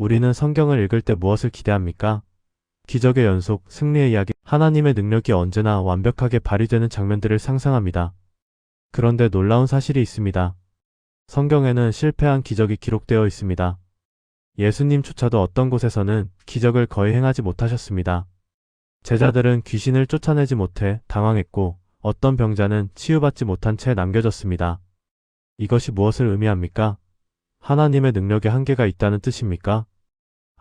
우리는 성경을 읽을 때 무엇을 기대합니까? 기적의 연속, 승리의 이야기, 하나님의 능력이 언제나 완벽하게 발휘되는 장면들을 상상합니다. 그런데 놀라운 사실이 있습니다. 성경에는 실패한 기적이 기록되어 있습니다. 예수님조차도 어떤 곳에서는 기적을 거의 행하지 못하셨습니다. 제자들은 귀신을 쫓아내지 못해 당황했고 어떤 병자는 치유받지 못한 채 남겨졌습니다. 이것이 무엇을 의미합니까? 하나님의 능력에 한계가 있다는 뜻입니까?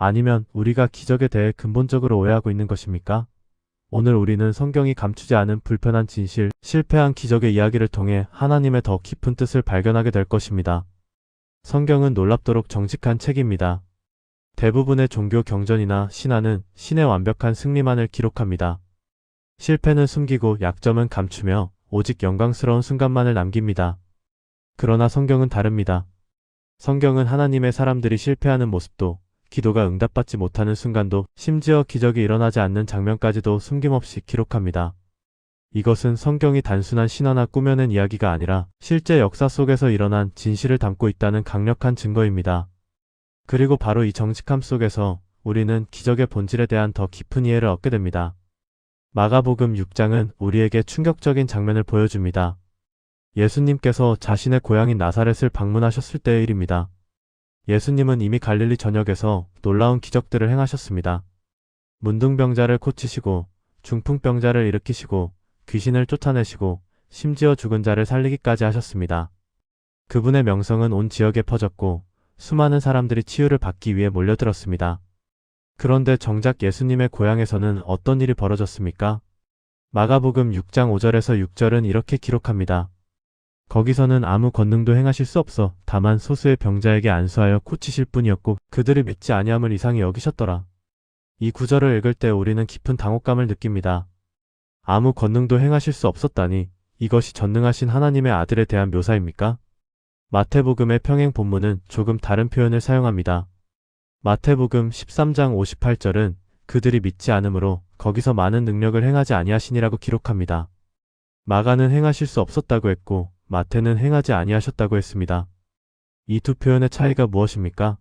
아니면 우리가 기적에 대해 근본적으로 오해하고 있는 것입니까? 오늘 우리는 성경이 감추지 않은 불편한 진실, 실패한 기적의 이야기를 통해 하나님의 더 깊은 뜻을 발견하게 될 것입니다. 성경은 놀랍도록 정직한 책입니다. 대부분의 종교 경전이나 신화는 신의 완벽한 승리만을 기록합니다. 실패는 숨기고 약점은 감추며 오직 영광스러운 순간만을 남깁니다. 그러나 성경은 다릅니다. 성경은 하나님의 사람들이 실패하는 모습도, 기도가 응답받지 못하는 순간도, 심지어 기적이 일어나지 않는 장면까지도 숨김없이 기록합니다. 이것은 성경이 단순한 신화나 꾸며낸 이야기가 아니라 실제 역사 속에서 일어난 진실을 담고 있다는 강력한 증거입니다. 그리고 바로 이 정직함 속에서 우리는 기적의 본질에 대한 더 깊은 이해를 얻게 됩니다. 마가복음 6장은 우리에게 충격적인 장면을 보여줍니다. 예수님께서 자신의 고향인 나사렛을 방문하셨을 때의 일입니다. 예수님은 이미 갈릴리 전역에서 놀라운 기적들을 행하셨습니다. 문둥병자를 고치시고 중풍병자를 일으키시고 귀신을 쫓아내시고 심지어 죽은 자를 살리기까지 하셨습니다. 그분의 명성은 온 지역에 퍼졌고 수많은 사람들이 치유를 받기 위해 몰려들었습니다. 그런데 정작 예수님의 고향에서는 어떤 일이 벌어졌습니까? 마가복음 6장 5절에서 6절은 이렇게 기록합니다. 거기서는 아무 권능도 행하실 수 없어 다만 소수의 병자에게 안수하여 고치실 뿐이었고 그들이 믿지 아니함을 이상히 여기셨더라. 이 구절을 읽을 때 우리는 깊은 당혹감을 느낍니다. 아무 권능도 행하실 수 없었다니 이것이 전능하신 하나님의 아들에 대한 묘사입니까? 마태복음의 평행 본문은 조금 다른 표현을 사용합니다. 마태복음 13장 58절은 그들이 믿지 않으므로 거기서 많은 능력을 행하지 아니하시니라고 기록합니다. 마가는 행하실 수 없었다고 했고 마태는 행하지 아니하셨다고 했습니다. 이 두 표현의 차이가 무엇입니까?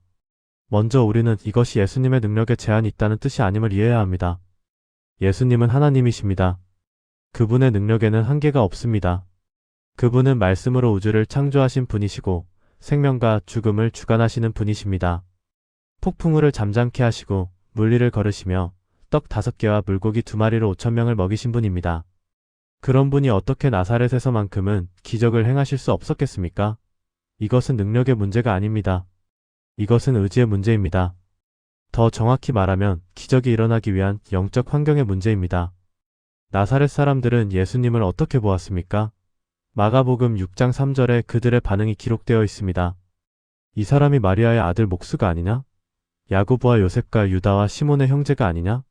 먼저 우리는 이것이 예수님의 능력에 제한이 있다는 뜻이 아님을 이해해야 합니다. 예수님은 하나님이십니다. 그분의 능력에는 한계가 없습니다. 그분은 말씀으로 우주를 창조하신 분이시고 생명과 죽음을 주관하시는 분이십니다. 폭풍우를 잠잠케 하시고 물리를 걸으시며 떡 5개와 물고기 2마리로 5,000명을 먹이신 분입니다. 그런 분이 어떻게 나사렛에서만큼은 기적을 행하실 수 없었겠습니까? 이것은 능력의 문제가 아닙니다. 이것은 의지의 문제입니다. 더 정확히 말하면 기적이 일어나기 위한 영적 환경의 문제입니다. 나사렛 사람들은 예수님을 어떻게 보았습니까? 마가복음 6장 3절에 그들의 반응이 기록되어 있습니다. 이 사람이 마리아의 아들 목수가 아니냐? 야고보와 요셉과 유다와 시몬의 형제가 아니냐?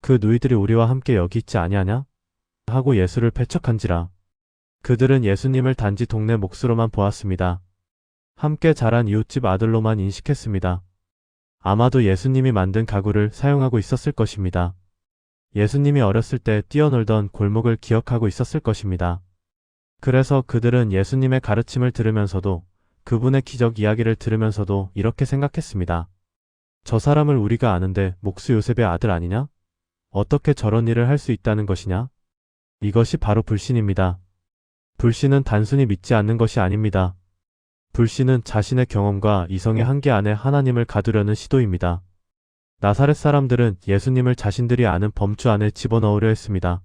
그 누이들이 우리와 함께 여기 있지 아니하냐? 하고 예수를 배척한지라. 그들은 예수님을 단지 동네 목수로만 보았습니다. 함께 자란 이웃집 아들로만 인식했습니다. 아마도 예수님이 만든 가구를 사용하고 있었을 것입니다. 예수님이 어렸을 때 뛰어놀던 골목을 기억하고 있었을 것입니다. 그래서 그들은 예수님의 가르침을 들으면서도 그분의 기적 이야기를 들으면서도 이렇게 생각했습니다. 저 사람을 우리가 아는데 목수 요셉의 아들 아니냐? 어떻게 저런 일을 할 수 있다는 것이냐? 이것이 바로 불신입니다. 불신은 단순히 믿지 않는 것이 아닙니다. 불신은 자신의 경험과 이성의 한계 안에 하나님을 가두려는 시도입니다. 나사렛 사람들은 예수님을 자신들이 아는 범주 안에 집어넣으려 했습니다.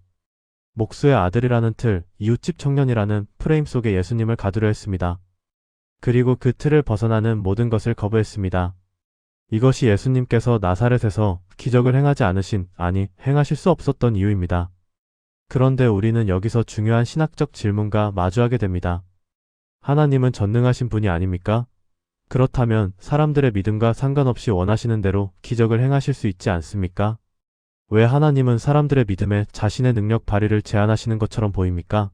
목수의 아들이라는 틀, 이웃집 청년이라는 프레임 속에 예수님을 가두려 했습니다. 그리고 그 틀을 벗어나는 모든 것을 거부했습니다. 이것이 예수님께서 나사렛에서 기적을 행하지 않으신, 아니, 행하실 수 없었던 이유입니다. 그런데 우리는 여기서 중요한 신학적 질문과 마주하게 됩니다. 하나님은 전능하신 분이 아닙니까? 그렇다면 사람들의 믿음과 상관없이 원하시는 대로 기적을 행하실 수 있지 않습니까? 왜 하나님은 사람들의 믿음에 자신의 능력 발휘를 제한하시는 것처럼 보입니까?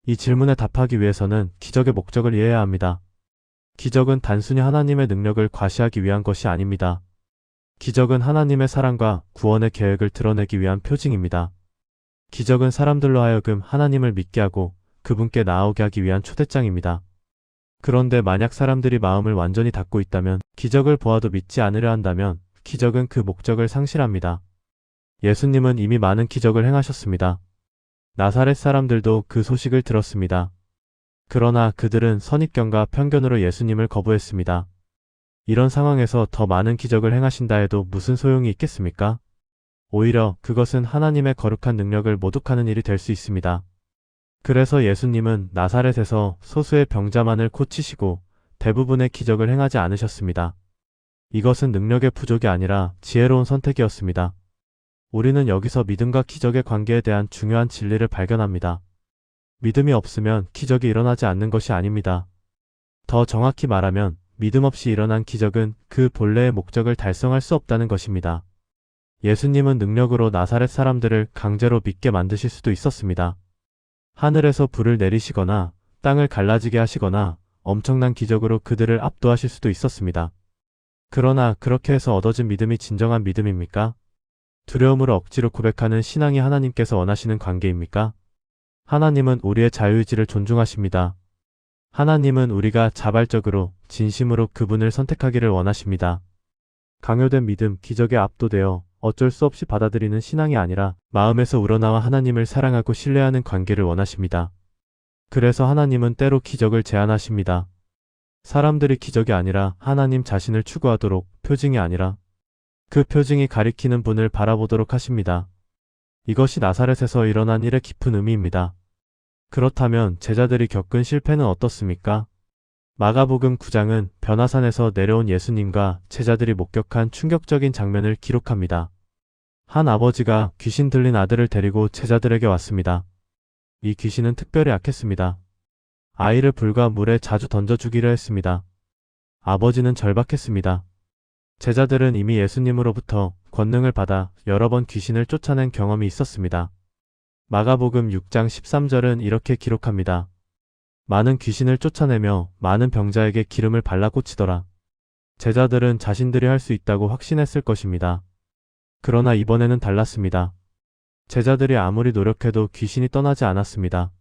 이 질문에 답하기 위해서는 기적의 목적을 이해해야 합니다. 기적은 단순히 하나님의 능력을 과시하기 위한 것이 아닙니다. 기적은 하나님의 사랑과 구원의 계획을 드러내기 위한 표징입니다. 기적은 사람들로 하여금 하나님을 믿게 하고 그분께 나아오게 하기 위한 초대장입니다. 그런데 만약 사람들이 마음을 완전히 닫고 있다면, 기적을 보아도 믿지 않으려 한다면 기적은 그 목적을 상실합니다. 예수님은 이미 많은 기적을 행하셨습니다. 나사렛 사람들도 그 소식을 들었습니다. 그러나 그들은 선입견과 편견으로 예수님을 거부했습니다. 이런 상황에서 더 많은 기적을 행하신다 해도 무슨 소용이 있겠습니까? 오히려 그것은 하나님의 거룩한 능력을 모독하는 일이 될 수 있습니다. 그래서 예수님은 나사렛에서 소수의 병자만을 고치시고 대부분의 기적을 행하지 않으셨습니다. 이것은 능력의 부족이 아니라 지혜로운 선택이었습니다. 우리는 여기서 믿음과 기적의 관계에 대한 중요한 진리를 발견합니다. 믿음이 없으면 기적이 일어나지 않는 것이 아닙니다. 더 정확히 말하면 믿음 없이 일어난 기적은 그 본래의 목적을 달성할 수 없다는 것입니다. 예수님은 능력으로 나사렛 사람들을 강제로 믿게 만드실 수도 있었습니다. 하늘에서 불을 내리시거나 땅을 갈라지게 하시거나 엄청난 기적으로 그들을 압도하실 수도 있었습니다. 그러나 그렇게 해서 얻어진 믿음이 진정한 믿음입니까? 두려움으로 억지로 고백하는 신앙이 하나님께서 원하시는 관계입니까? 하나님은 우리의 자유의지를 존중하십니다. 하나님은 우리가 자발적으로 진심으로 그분을 선택하기를 원하십니다. 강요된 믿음, 기적에 압도되어 어쩔 수 없이 받아들이는 신앙이 아니라 마음에서 우러나와 하나님을 사랑하고 신뢰하는 관계를 원하십니다. 그래서 하나님은 때로 기적을 제안하십니다. 사람들이 기적이 아니라 하나님 자신을 추구하도록, 표징이 아니라 그 표징이 가리키는 분을 바라보도록 하십니다. 이것이 나사렛에서 일어난 일의 깊은 의미입니다. 그렇다면 제자들이 겪은 실패는 어떻습니까? 마가복음 9장은 변화산에서 내려온 예수님과 제자들이 목격한 충격적인 장면을 기록합니다. 한 아버지가 귀신 들린 아들을 데리고 제자들에게 왔습니다. 이 귀신은 특별히 약했습니다. 아이를 불과 물에 자주 던져주기로 했습니다. 아버지는 절박했습니다. 제자들은 이미 예수님으로부터 권능을 받아 여러 번 귀신을 쫓아낸 경험이 있었습니다. 마가복음 6장 13절은 이렇게 기록합니다. 많은 귀신을 쫓아내며 많은 병자에게 기름을 발라 꽂히더라. 제자들은 자신들이 할 수 있다고 확신했을 것입니다. 그러나 이번에는 달랐습니다. 제자들이 아무리 노력해도 귀신이 떠나지 않았습니다.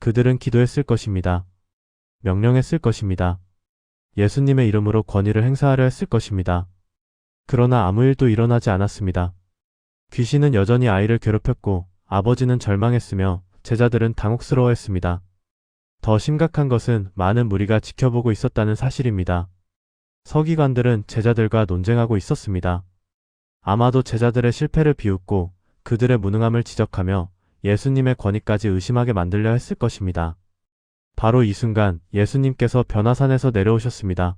그들은 기도했을 것입니다. 명령했을 것입니다. 예수님의 이름으로 권위를 행사하려 했을 것입니다. 그러나 아무 일도 일어나지 않았습니다. 귀신은 여전히 아이를 괴롭혔고 아버지는 절망했으며 제자들은 당혹스러워했습니다. 더 심각한 것은 많은 무리가 지켜보고 있었다는 사실입니다. 서기관들은 제자들과 논쟁하고 있었습니다. 아마도 제자들의 실패를 비웃고 그들의 무능함을 지적하며 예수님의 권위까지 의심하게 만들려 했을 것입니다. 바로 이 순간 예수님께서 변화산에서 내려오셨습니다.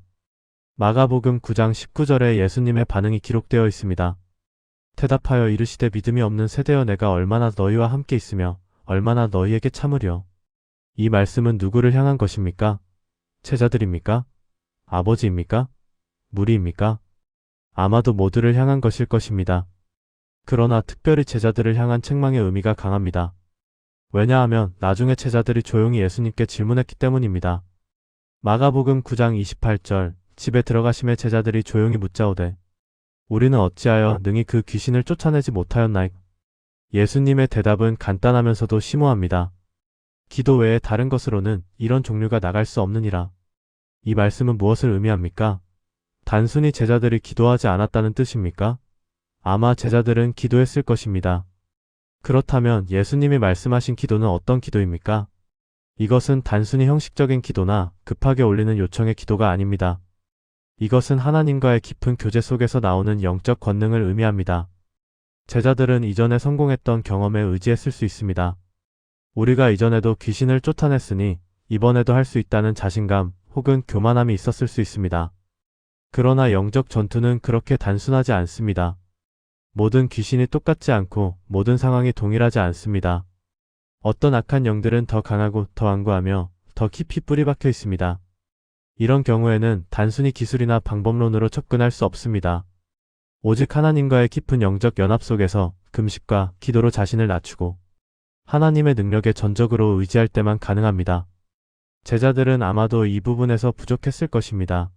마가복음 9장 19절에 예수님의 반응이 기록되어 있습니다. 대답하여 이르시되 믿음이 없는 세대여 내가 얼마나 너희와 함께 있으며 얼마나 너희에게 참으려. 이 말씀은 누구를 향한 것입니까? 제자들입니까? 아버지입니까? 무리입니까? 아마도 모두를 향한 것일 것입니다. 그러나 특별히 제자들을 향한 책망의 의미가 강합니다. 왜냐하면 나중에 제자들이 조용히 예수님께 질문했기 때문입니다. 마가복음 9장 28절 집에 들어가심에 제자들이 조용히 묻자오되 우리는 어찌하여 능히 그 귀신을 쫓아내지 못하였나이까? 예수님의 대답은 간단하면서도 심오합니다. 기도 외에 다른 것으로는 이런 종류가 나갈 수 없느니라. 이 말씀은 무엇을 의미합니까? 단순히 제자들이 기도하지 않았다는 뜻입니까? 아마 제자들은 기도했을 것입니다. 그렇다면 예수님이 말씀하신 기도는 어떤 기도입니까? 이것은 단순히 형식적인 기도나 급하게 올리는 요청의 기도가 아닙니다. 이것은 하나님과의 깊은 교제 속에서 나오는 영적 권능을 의미합니다. 제자들은 이전에 성공했던 경험에 의지했을 수 있습니다. 우리가 이전에도 귀신을 쫓아냈으니 이번에도 할 수 있다는 자신감 혹은 교만함이 있었을 수 있습니다. 그러나 영적 전투는 그렇게 단순하지 않습니다. 모든 귀신이 똑같지 않고 모든 상황이 동일하지 않습니다. 어떤 악한 영들은 더 강하고 더 완고하며 더 깊이 뿌리 박혀 있습니다. 이런 경우에는 단순히 기술이나 방법론으로 접근할 수 없습니다. 오직 하나님과의 깊은 영적 연합 속에서 금식과 기도로 자신을 낮추고 하나님의 능력에 전적으로 의지할 때만 가능합니다. 제자들은 아마도 이 부분에서 부족했을 것입니다.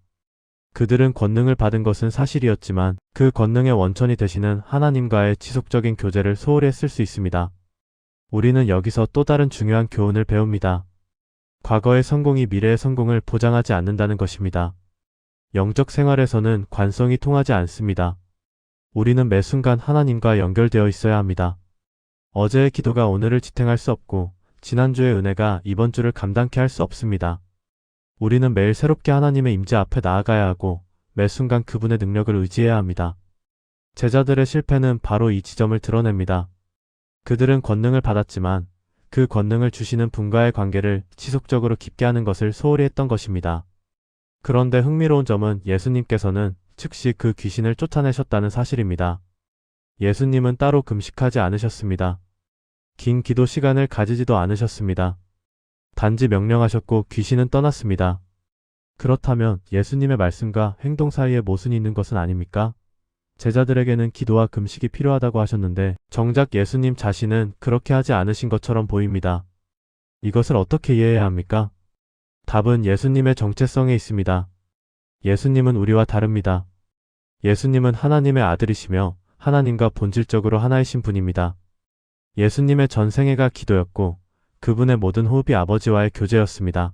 그들은 권능을 받은 것은 사실이었지만 그 권능의 원천이 되시는 하나님과의 지속적인 교제를 소홀히 했을 수 있습니다. 우리는 여기서 또 다른 중요한 교훈을 배웁니다. 과거의 성공이 미래의 성공을 보장하지 않는다는 것입니다. 영적 생활에서는 관성이 통하지 않습니다. 우리는 매 순간 하나님과 연결되어 있어야 합니다. 어제의 기도가 오늘을 지탱할 수 없고 지난주의 은혜가 이번 주를 감당케 할 수 없습니다. 우리는 매일 새롭게 하나님의 임재 앞에 나아가야 하고 매 순간 그분의 능력을 의지해야 합니다. 제자들의 실패는 바로 이 지점을 드러냅니다. 그들은 권능을 받았지만 그 권능을 주시는 분과의 관계를 지속적으로 깊게 하는 것을 소홀히 했던 것입니다. 그런데 흥미로운 점은 예수님께서는 즉시 그 귀신을 쫓아내셨다는 사실입니다. 예수님은 따로 금식하지 않으셨습니다. 긴 기도 시간을 가지지도 않으셨습니다. 단지 명령하셨고 귀신은 떠났습니다. 그렇다면 예수님의 말씀과 행동 사이에 모순이 있는 것은 아닙니까? 제자들에게는 기도와 금식이 필요하다고 하셨는데 정작 예수님 자신은 그렇게 하지 않으신 것처럼 보입니다. 이것을 어떻게 이해해야 합니까? 답은 예수님의 정체성에 있습니다. 예수님은 우리와 다릅니다. 예수님은 하나님의 아들이시며 하나님과 본질적으로 하나이신 분입니다. 예수님의 전 생애가 기도였고 그분의 모든 호흡이 아버지와의 교제였습니다.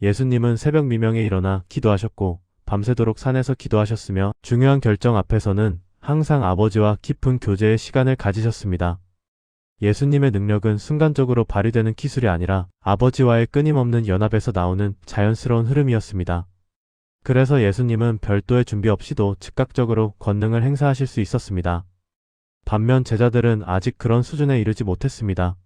예수님은 새벽 미명에 일어나 기도하셨고 밤새도록 산에서 기도하셨으며 중요한 결정 앞에서는 항상 아버지와 깊은 교제의 시간을 가지셨습니다. 예수님의 능력은 순간적으로 발휘되는 기술이 아니라 아버지와의 끊임없는 연합에서 나오는 자연스러운 흐름이었습니다. 그래서 예수님은 별도의 준비 없이도 즉각적으로 권능을 행사하실 수 있었습니다. 반면 제자들은 아직 그런 수준에 이르지 못했습니다.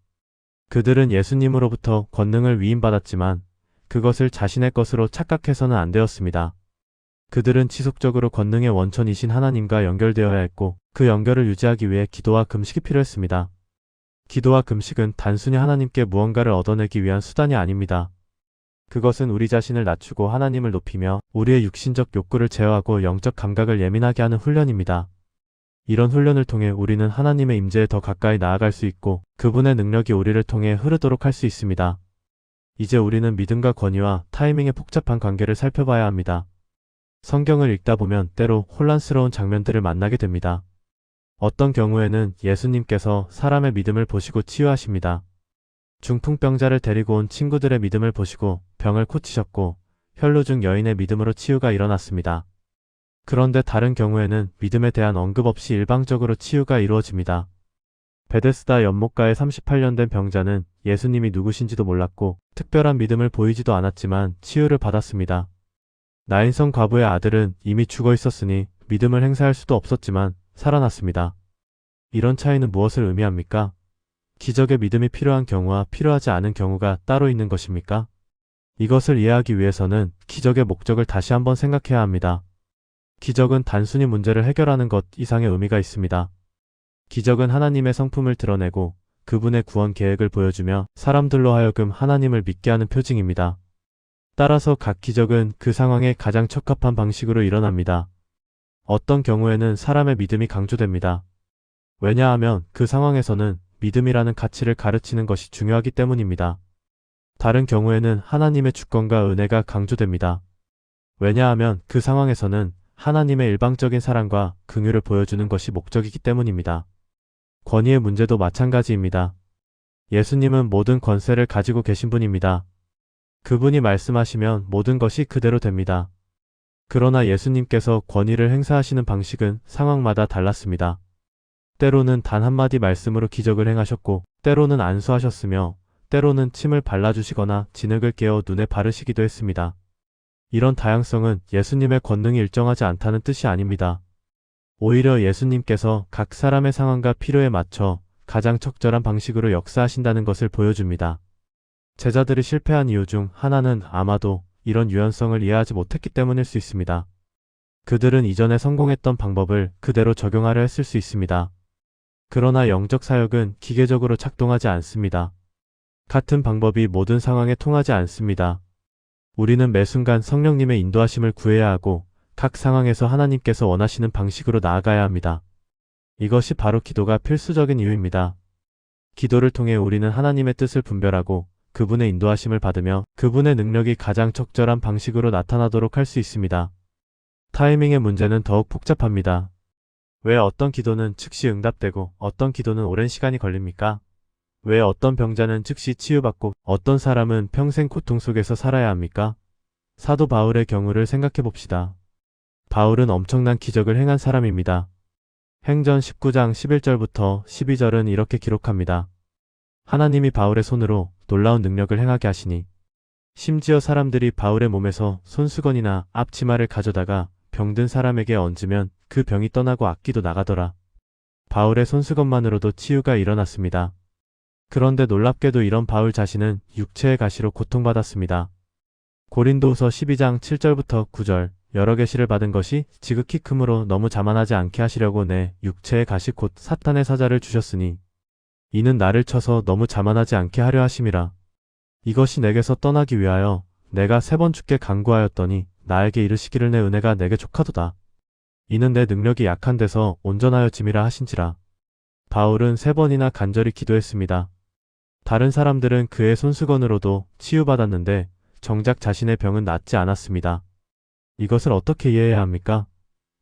그들은 예수님으로부터 권능을 위임받았지만 그것을 자신의 것으로 착각해서는 안 되었습니다. 그들은 지속적으로 권능의 원천이신 하나님과 연결되어야 했고 그 연결을 유지하기 위해 기도와 금식이 필요했습니다. 기도와 금식은 단순히 하나님께 무언가를 얻어내기 위한 수단이 아닙니다. 그것은 우리 자신을 낮추고 하나님을 높이며 우리의 육신적 욕구를 제어하고 영적 감각을 예민하게 하는 훈련입니다. 이런 훈련을 통해 우리는 하나님의 임재에 더 가까이 나아갈 수 있고 그분의 능력이 우리를 통해 흐르도록 할 수 있습니다. 이제 우리는 믿음과 권위와 타이밍의 복잡한 관계를 살펴봐야 합니다. 성경을 읽다 보면 때로 혼란스러운 장면들을 만나게 됩니다. 어떤 경우에는 예수님께서 사람의 믿음을 보시고 치유하십니다. 중풍병자를 데리고 온 친구들의 믿음을 보시고 병을 고치셨고 혈루증 여인의 믿음으로 치유가 일어났습니다. 그런데 다른 경우에는 믿음에 대한 언급 없이 일방적으로 치유가 이루어집니다. 베데스다 연못가에 38년 된 병자는 예수님이 누구신지도 몰랐고 특별한 믿음을 보이지도 않았지만 치유를 받았습니다. 나인성 과부의 아들은 이미 죽어 있었으니 믿음을 행사할 수도 없었지만 살아났습니다. 이런 차이는 무엇을 의미합니까? 기적의 믿음이 필요한 경우와 필요하지 않은 경우가 따로 있는 것입니까? 이것을 이해하기 위해서는 기적의 목적을 다시 한번 생각해야 합니다. 기적은 단순히 문제를 해결하는 것 이상의 의미가 있습니다. 기적은 하나님의 성품을 드러내고 그분의 구원 계획을 보여주며 사람들로 하여금 하나님을 믿게 하는 표징입니다. 따라서 각 기적은 그 상황에 가장 적합한 방식으로 일어납니다. 어떤 경우에는 사람의 믿음이 강조됩니다. 왜냐하면 그 상황에서는 믿음이라는 가치를 가르치는 것이 중요하기 때문입니다. 다른 경우에는 하나님의 주권과 은혜가 강조됩니다. 왜냐하면 그 상황에서는 하나님의 일방적인 사랑과 긍휼을 보여주는 것이 목적이기 때문입니다. 권위의 문제도 마찬가지입니다. 예수님은 모든 권세를 가지고 계신 분입니다. 그분이 말씀하시면 모든 것이 그대로 됩니다. 그러나 예수님께서 권위를 행사하시는 방식은 상황마다 달랐습니다. 때로는 단 한마디 말씀으로 기적을 행하셨고 때로는 안수하셨으며 때로는 침을 발라주시거나 진흙을 깨어 눈에 바르시기도 했습니다. 이런 다양성은 예수님의 권능이 일정하지 않다는 뜻이 아닙니다. 오히려 예수님께서 각 사람의 상황과 필요에 맞춰 가장 적절한 방식으로 역사하신다는 것을 보여줍니다. 제자들이 실패한 이유 중 하나는 아마도 이런 유연성을 이해하지 못했기 때문일 수 있습니다. 그들은 이전에 성공했던 방법을 그대로 적용하려 했을 수 있습니다. 그러나 영적 사역은 기계적으로 작동하지 않습니다. 같은 방법이 모든 상황에 통하지 않습니다. 우리는 매 순간 성령님의 인도하심을 구해야 하고 각 상황에서 하나님께서 원하시는 방식으로 나아가야 합니다. 이것이 바로 기도가 필수적인 이유입니다. 기도를 통해 우리는 하나님의 뜻을 분별하고 그분의 인도하심을 받으며 그분의 능력이 가장 적절한 방식으로 나타나도록 할 수 있습니다. 타이밍의 문제는 더욱 복잡합니다. 왜 어떤 기도는 즉시 응답되고 어떤 기도는 오랜 시간이 걸립니까? 왜 어떤 병자는 즉시 치유받고 어떤 사람은 평생 고통 속에서 살아야 합니까? 사도 바울의 경우를 생각해 봅시다. 바울은 엄청난 기적을 행한 사람입니다. 행전 19장 11절부터 12절은 이렇게 기록합니다. 하나님이 바울의 손으로 놀라운 능력을 행하게 하시니 심지어 사람들이 바울의 몸에서 손수건이나 앞치마를 가져다가 병든 사람에게 얹으면 그 병이 떠나고 악기도 나가더라. 바울의 손수건만으로도 치유가 일어났습니다. 그런데 놀랍게도 이런 바울 자신은 육체의 가시로 고통받았습니다. 고린도후서 12장 7절부터 9절 여러 계시를 받은 것이 지극히 크므로 너무 자만하지 않게 하시려고 내 육체의 가시 곧 사탄의 사자를 주셨으니 이는 나를 쳐서 너무 자만하지 않게 하려 하심이라. 이것이 내게서 떠나기 위하여 내가 3번 주께 간구하였더니 나에게 이르시기를 내 은혜가 내게 족하도다. 이는 내 능력이 약한 데서 온전하여 짐이라 하신지라. 바울은 3번이나 간절히 기도했습니다. 다른 사람들은 그의 손수건으로도 치유받았는데 정작 자신의 병은 낫지 않았습니다. 이것을 어떻게 이해해야 합니까?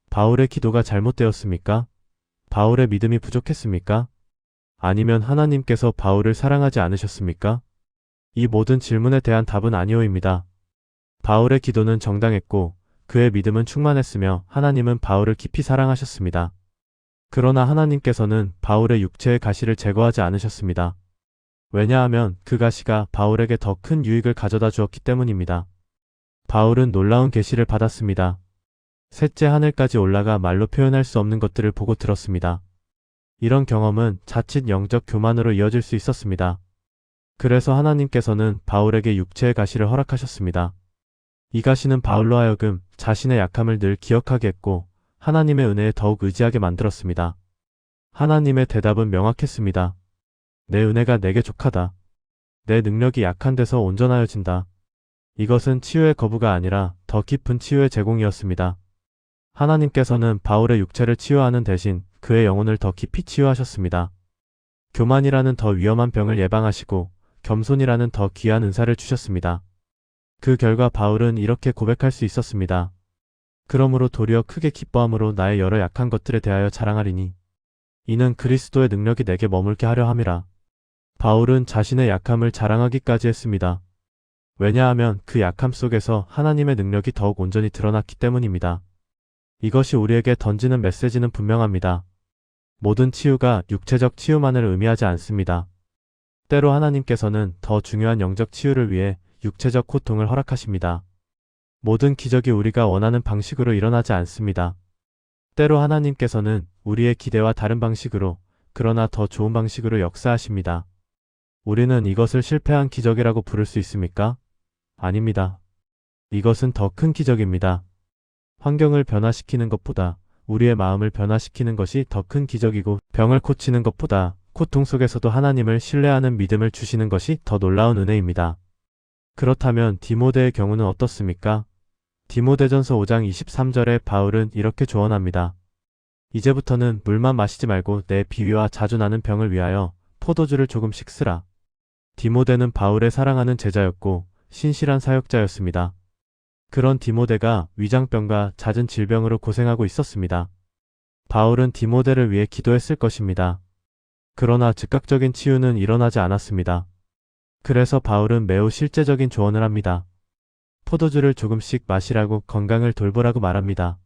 바울의 기도가 잘못되었습니까? 바울의 믿음이 부족했습니까? 아니면 하나님께서 바울을 사랑하지 않으셨습니까? 이 모든 질문에 대한 답은 아니오입니다. 바울의 기도는 정당했고 그의 믿음은 충만했으며 하나님은 바울을 깊이 사랑하셨습니다. 그러나 하나님께서는 바울의 육체의 가시를 제거하지 않으셨습니다. 왜냐하면 그 가시가 바울에게 더 큰 유익을 가져다 주었기 때문입니다. 바울은 놀라운 계시를 받았습니다. 셋째 하늘까지 올라가 말로 표현할 수 없는 것들을 보고 들었습니다. 이런 경험은 자칫 영적 교만으로 이어질 수 있었습니다. 그래서 하나님께서는 바울에게 육체의 가시를 허락하셨습니다. 이 가시는 바울로 하여금 자신의 약함을 늘 기억하게 했고 하나님의 은혜에 더욱 의지하게 만들었습니다. 하나님의 대답은 명확했습니다. 내 은혜가 내게 족하다. 내 능력이 약한 데서 온전하여진다. 이것은 치유의 거부가 아니라 더 깊은 치유의 제공이었습니다. 하나님께서는 바울의 육체를 치유하는 대신 그의 영혼을 더 깊이 치유하셨습니다. 교만이라는 더 위험한 병을 예방하시고 겸손이라는 더 귀한 은사를 주셨습니다. 그 결과 바울은 이렇게 고백할 수 있었습니다. 그러므로 도리어 크게 기뻐함으로 나의 여러 약한 것들에 대하여 자랑하리니 이는 그리스도의 능력이 내게 머물게 하려 함이라. 바울은 자신의 약함을 자랑하기까지 했습니다. 왜냐하면 그 약함 속에서 하나님의 능력이 더욱 온전히 드러났기 때문입니다. 이것이 우리에게 던지는 메시지는 분명합니다. 모든 치유가 육체적 치유만을 의미하지 않습니다. 때로 하나님께서는 더 중요한 영적 치유를 위해 육체적 고통을 허락하십니다. 모든 기적이 우리가 원하는 방식으로 일어나지 않습니다. 때로 하나님께서는 우리의 기대와 다른 방식으로, 그러나 더 좋은 방식으로 역사하십니다. 우리는 이것을 실패한 기적이라고 부를 수 있습니까? 아닙니다. 이것은 더 큰 기적입니다. 환경을 변화시키는 것보다 우리의 마음을 변화시키는 것이 더 큰 기적이고 병을 고치는 것보다 고통 속에서도 하나님을 신뢰하는 믿음을 주시는 것이 더 놀라운 은혜입니다. 그렇다면 디모데의 경우는 어떻습니까? 디모데전서 5장 23절에 바울은 이렇게 조언합니다. 이제부터는 물만 마시지 말고 내 비위와 자주 나는 병을 위하여 포도주를 조금씩 쓰라. 디모데는 바울의 사랑하는 제자였고 신실한 사역자였습니다. 그런 디모데가 위장병과 잦은 질병으로 고생하고 있었습니다. 바울은 디모데를 위해 기도했을 것입니다. 그러나 즉각적인 치유는 일어나지 않았습니다. 그래서 바울은 매우 실제적인 조언을 합니다. 포도주를 조금씩 마시라고 건강을 돌보라고 말합니다.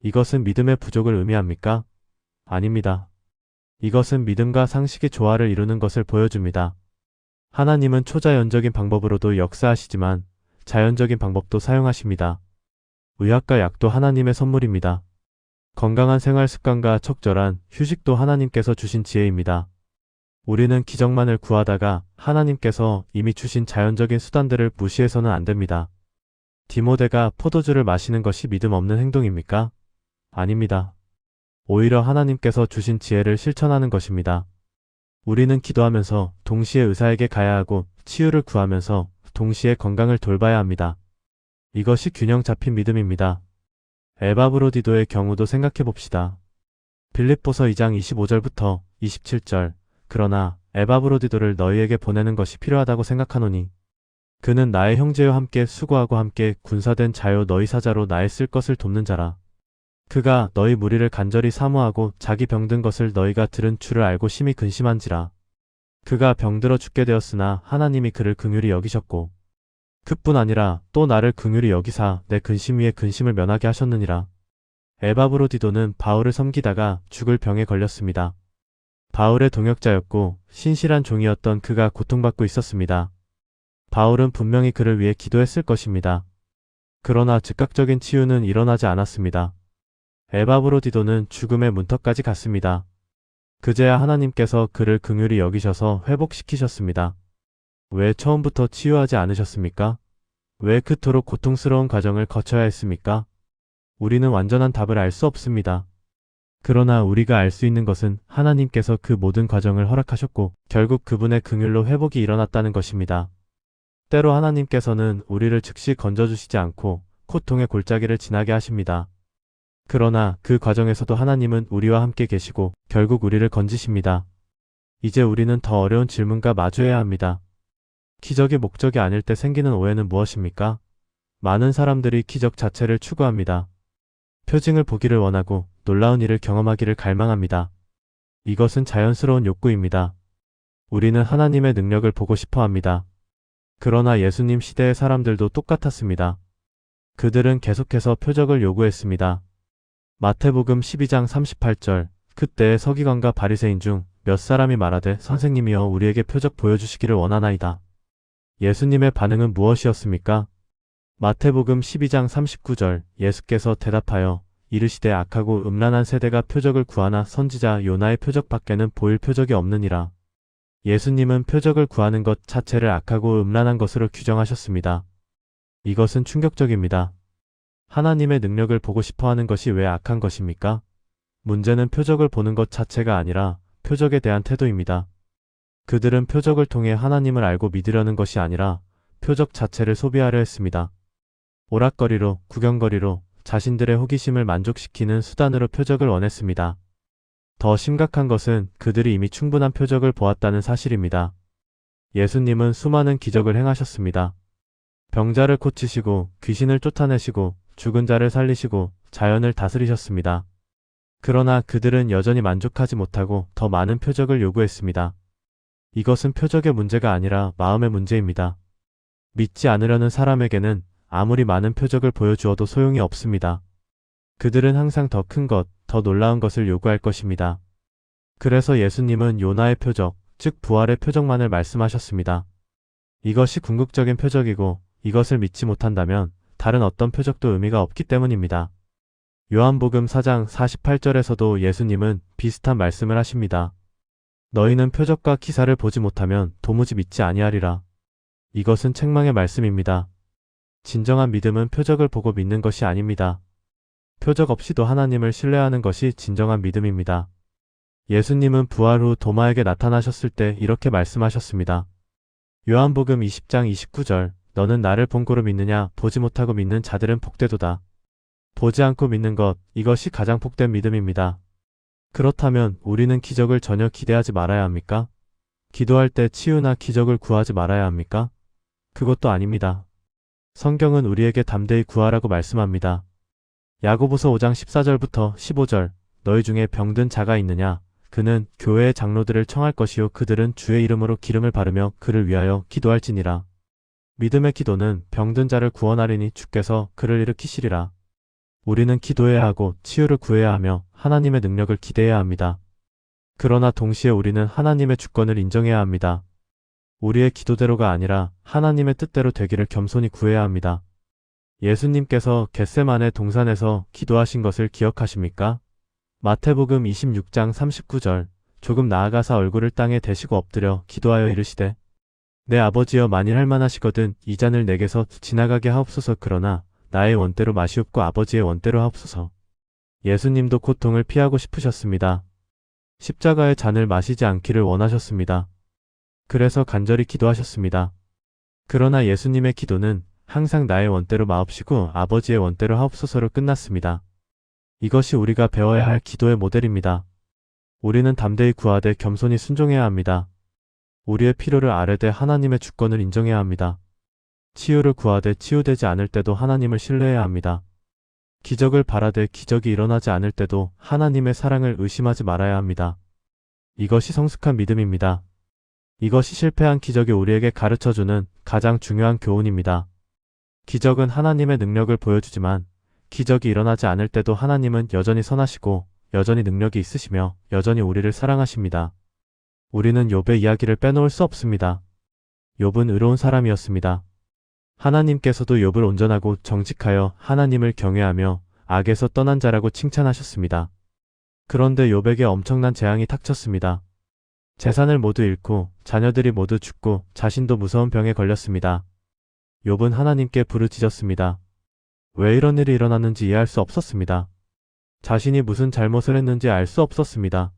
이것은 믿음의 부족을 의미합니까? 아닙니다. 이것은 믿음과 상식의 조화를 이루는 것을 보여줍니다. 하나님은 초자연적인 방법으로도 역사하시지만 자연적인 방법도 사용하십니다. 의학과 약도 하나님의 선물입니다. 건강한 생활 습관과 적절한 휴식도 하나님께서 주신 지혜입니다. 우리는 기적만을 구하다가 하나님께서 이미 주신 자연적인 수단들을 무시해서는 안 됩니다. 디모데가 포도주를 마시는 것이 믿음 없는 행동입니까? 아닙니다. 오히려 하나님께서 주신 지혜를 실천하는 것입니다. 우리는 기도하면서 동시에 의사에게 가야 하고 치유를 구하면서 동시에 건강을 돌봐야 합니다. 이것이 균형 잡힌 믿음입니다. 에바브로디도의 경우도 생각해 봅시다. 빌립보서 2장 25절부터 27절 그러나 에바브로디도를 너희에게 보내는 것이 필요하다고 생각하노니 그는 나의 형제와 함께 수고하고 함께 군사된 자요 너희 사자로 나의 쓸 것을 돕는 자라. 그가 너희 무리를 간절히 사모하고 자기 병든 것을 너희가 들은 줄을 알고 심히 근심한지라. 그가 병들어 죽게 되었으나 하나님이 그를 긍휼히 여기셨고 그뿐 아니라 또 나를 긍휼히 여기사 내 근심 위에 근심을 면하게 하셨느니라. 에바브로디도는 바울을 섬기다가 죽을 병에 걸렸습니다. 바울의 동역자였고 신실한 종이었던 그가 고통받고 있었습니다. 바울은 분명히 그를 위해 기도했을 것입니다. 그러나 즉각적인 치유는 일어나지 않았습니다. 에바브로디도는 죽음의 문턱까지 갔습니다. 그제야 하나님께서 그를 긍휼히 여기셔서 회복시키셨습니다. 왜 처음부터 치유하지 않으셨습니까? 왜 그토록 고통스러운 과정을 거쳐야 했습니까? 우리는 완전한 답을 알 수 없습니다. 그러나 우리가 알 수 있는 것은 하나님께서 그 모든 과정을 허락하셨고 결국 그분의 긍휼로 회복이 일어났다는 것입니다. 때로 하나님께서는 우리를 즉시 건져주시지 않고 고통의 골짜기를 지나게 하십니다. 그러나 그 과정에서도 하나님은 우리와 함께 계시고 결국 우리를 건지십니다. 이제 우리는 더 어려운 질문과 마주해야 합니다. 기적이 목적이 아닐 때 생기는 오해는 무엇입니까? 많은 사람들이 기적 자체를 추구합니다. 표징을 보기를 원하고 놀라운 일을 경험하기를 갈망합니다. 이것은 자연스러운 욕구입니다. 우리는 하나님의 능력을 보고 싶어 합니다. 그러나 예수님 시대의 사람들도 똑같았습니다. 그들은 계속해서 표적을 요구했습니다. 마태복음 12장 38절 그때의 서기관과 바리새인 중 몇 사람이 말하되 선생님이여 우리에게 표적 보여주시기를 원하나이다. 예수님의 반응은 무엇이었습니까? 마태복음 12장 39절 예수께서 대답하여 이르시되 악하고 음란한 세대가 표적을 구하나 선지자 요나의 표적밖에는 보일 표적이 없느니라. 예수님은 표적을 구하는 것 자체를 악하고 음란한 것으로 규정하셨습니다. 이것은 충격적입니다. 하나님의 능력을 보고 싶어하는 것이 왜 악한 것입니까? 문제는 표적을 보는 것 자체가 아니라 표적에 대한 태도입니다. 그들은 표적을 통해 하나님을 알고 믿으려는 것이 아니라 표적 자체를 소비하려 했습니다. 오락거리로, 구경거리로 자신들의 호기심을 만족시키는 수단으로 표적을 원했습니다. 더 심각한 것은 그들이 이미 충분한 표적을 보았다는 사실입니다. 예수님은 수많은 기적을 행하셨습니다. 병자를 고치시고 귀신을 쫓아내시고 죽은 자를 살리시고 자연을 다스리셨습니다. 그러나 그들은 여전히 만족하지 못하고 더 많은 표적을 요구했습니다. 이것은 표적의 문제가 아니라 마음의 문제입니다. 믿지 않으려는 사람에게는 아무리 많은 표적을 보여주어도 소용이 없습니다. 그들은 항상 더 큰 것, 더 놀라운 것을 요구할 것입니다. 그래서 예수님은 요나의 표적, 즉 부활의 표적만을 말씀하셨습니다. 이것이 궁극적인 표적이고 이것을 믿지 못한다면 다른 어떤 표적도 의미가 없기 때문입니다. 요한복음 4장 48절에서도 예수님은 비슷한 말씀을 하십니다. 너희는 표적과 기사를 보지 못하면 도무지 믿지 아니하리라. 이것은 책망의 말씀입니다. 진정한 믿음은 표적을 보고 믿는 것이 아닙니다. 표적 없이도 하나님을 신뢰하는 것이 진정한 믿음입니다. 예수님은 부활 후 도마에게 나타나셨을 때 이렇게 말씀하셨습니다. 요한복음 20장 29절 너는 나를 본고로 믿느냐 보지 못하고 믿는 자들은 복되도다. 보지 않고 믿는 것, 이것이 가장 복된 믿음입니다. 그렇다면 우리는 기적을 전혀 기대하지 말아야 합니까? 기도할 때 치유나 기적을 구하지 말아야 합니까? 그것도 아닙니다. 성경은 우리에게 담대히 구하라고 말씀합니다. 야고보서 5장 14절부터 15절 너희 중에 병든 자가 있느냐? 그는 교회의 장로들을 청할 것이요 그들은 주의 이름으로 기름을 바르며 그를 위하여 기도할지니라. 믿음의 기도는 병든 자를 구원하리니 주께서 그를 일으키시리라. 우리는 기도해야 하고 치유를 구해야 하며 하나님의 능력을 기대해야 합니다. 그러나 동시에 우리는 하나님의 주권을 인정해야 합니다. 우리의 기도대로가 아니라 하나님의 뜻대로 되기를 겸손히 구해야 합니다. 예수님께서 겟세마네 동산에서 기도하신 것을 기억하십니까? 마태복음 26장 39절 조금 나아가사 얼굴을 땅에 대시고 엎드려 기도하여 이르시되 내 아버지여 만일 할만하시거든 이 잔을 내게서 지나가게 하옵소서 그러나 나의 원대로 마시옵고 아버지의 원대로 하옵소서. 예수님도 고통을 피하고 싶으셨습니다. 십자가의 잔을 마시지 않기를 원하셨습니다. 그래서 간절히 기도하셨습니다. 그러나 예수님의 기도는 항상 나의 원대로 마옵시고 아버지의 원대로 하옵소서로 끝났습니다. 이것이 우리가 배워야 할 기도의 모델입니다. 우리는 담대히 구하되 겸손히 순종해야 합니다. 우리의 필요를 아뢰되 하나님의 주권을 인정해야 합니다. 치유를 구하되 치유되지 않을 때도 하나님을 신뢰해야 합니다. 기적을 바라되 기적이 일어나지 않을 때도 하나님의 사랑을 의심하지 말아야 합니다. 이것이 성숙한 믿음입니다. 이것이 실패한 기적이 우리에게 가르쳐주는 가장 중요한 교훈입니다. 기적은 하나님의 능력을 보여주지만 기적이 일어나지 않을 때도 하나님은 여전히 선하시고 여전히 능력이 있으시며 여전히 우리를 사랑하십니다. 우리는 욥의 이야기를 빼놓을 수 없습니다. 욥은 의로운 사람이었습니다. 하나님께서도 욥을 온전하고 정직하여 하나님을 경외하며 악에서 떠난 자라고 칭찬하셨습니다. 그런데 욥에게 엄청난 재앙이 닥쳤습니다. 재산을 모두 잃고 자녀들이 모두 죽고 자신도 무서운 병에 걸렸습니다. 욥은 하나님께 부르짖었습니다. 왜 이런 일이 일어났는지 이해할 수 없었습니다. 자신이 무슨 잘못을 했는지 알 수 없었습니다.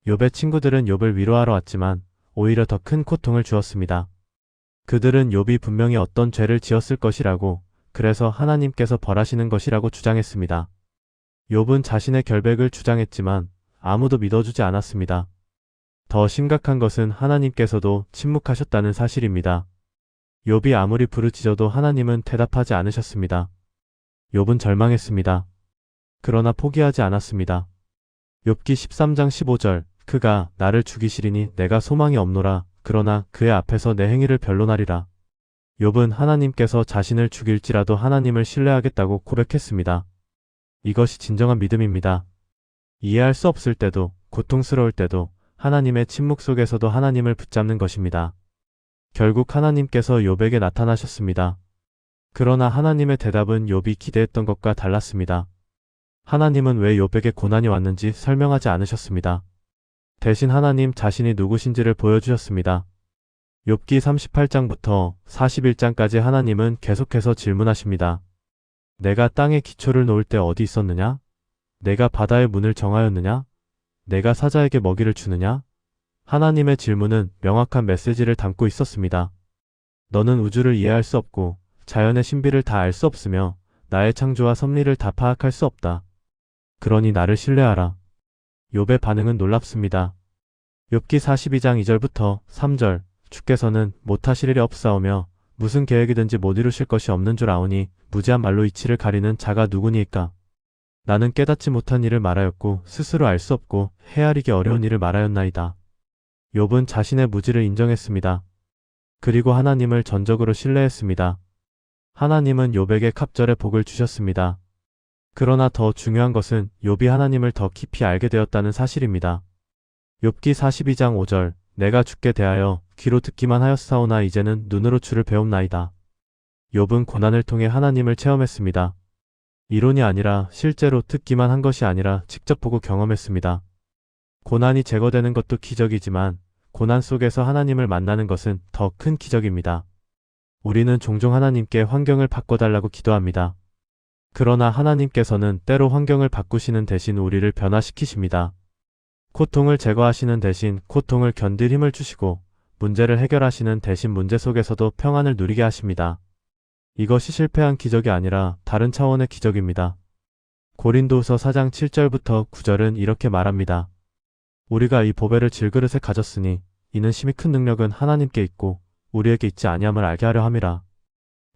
욥의 친구들은 욥을 위로하러 왔지만 오히려 더 큰 고통을 주었습니다. 그들은 욥이 분명히 어떤 죄를 지었을 것이라고, 그래서 하나님께서 벌하시는 것이라고 주장했습니다. 욥은 자신의 결백을 주장했지만 아무도 믿어주지 않았습니다. 더 심각한 것은 하나님께서도 침묵하셨다는 사실입니다. 욥이 아무리 부르짖어도 하나님은 대답하지 않으셨습니다. 욥은 절망했습니다. 그러나 포기하지 않았습니다. 욥기 13장 15절, 그가 나를 죽이시리니 내가 소망이 없노라. 그러나 그의 앞에서 내 행위를 변론하리라. 욥은 하나님께서 자신을 죽일지라도 하나님을 신뢰하겠다고 고백했습니다. 이것이 진정한 믿음입니다. 이해할 수 없을 때도, 고통스러울 때도 하나님의 침묵 속에서도 하나님을 붙잡는 것입니다. 결국 하나님께서 욥에게 나타나셨습니다. 그러나 하나님의 대답은 욥이 기대했던 것과 달랐습니다. 하나님은 왜 욥에게 고난이 왔는지 설명하지 않으셨습니다. 대신 하나님 자신이 누구신지를 보여주셨습니다. 욥기 38장부터 41장까지 하나님은 계속해서 질문하십니다. 내가 땅에 기초를 놓을 때 어디 있었느냐? 내가 바다의 문을 정하였느냐? 내가 사자에게 먹이를 주느냐? 하나님의 질문은 명확한 메시지를 담고 있었습니다. 너는 우주를 이해할 수 없고 자연의 신비를 다 알 수 없으며 나의 창조와 섭리를 다 파악할 수 없다. 그러니 나를 신뢰하라. 욥의 반응은 놀랍습니다. 욥기 42장 2절부터 3절, 주께서는 못하실 일이 없사오며 무슨 계획이든지 못 이루실 것이 없는 줄 아오니 무지한 말로 이치를 가리는 자가 누구니이까? 나는 깨닫지 못한 일을 말하였고 스스로 알 수 없고 헤아리기 어려운 일을 말하였나이다. 욥은 자신의 무지를 인정했습니다. 그리고 하나님을 전적으로 신뢰했습니다. 하나님은 욥에게 갑절의 복을 주셨습니다. 그러나 더 중요한 것은 욥이 하나님을 더 깊이 알게 되었다는 사실입니다. 욥기 42장 5절, 내가 주께 대하여 귀로 듣기만 하였사오나 이제는 눈으로 주를 배움나이다. 욥은 고난을 통해 하나님을 체험했습니다. 이론이 아니라 실제로 듣기만 한 것이 아니라 직접 보고 경험했습니다. 고난이 제거되는 것도 기적이지만 고난 속에서 하나님을 만나는 것은 더 큰 기적입니다. 우리는 종종 하나님께 환경을 바꿔달라고 기도합니다. 그러나 하나님께서는 때로 환경을 바꾸시는 대신 우리를 변화시키십니다. 고통을 제거하시는 대신 고통을 견딜 힘을 주시고 문제를 해결하시는 대신 문제 속에서도 평안을 누리게 하십니다. 이것이 실패한 기적이 아니라 다른 차원의 기적입니다. 고린도후서 4장 7절부터 9절은 이렇게 말합니다. 우리가 이 보배를 질그릇에 가졌으니 이는 심히 큰 능력은 하나님께 있고 우리에게 있지 아니함을 알게 하려 함이라.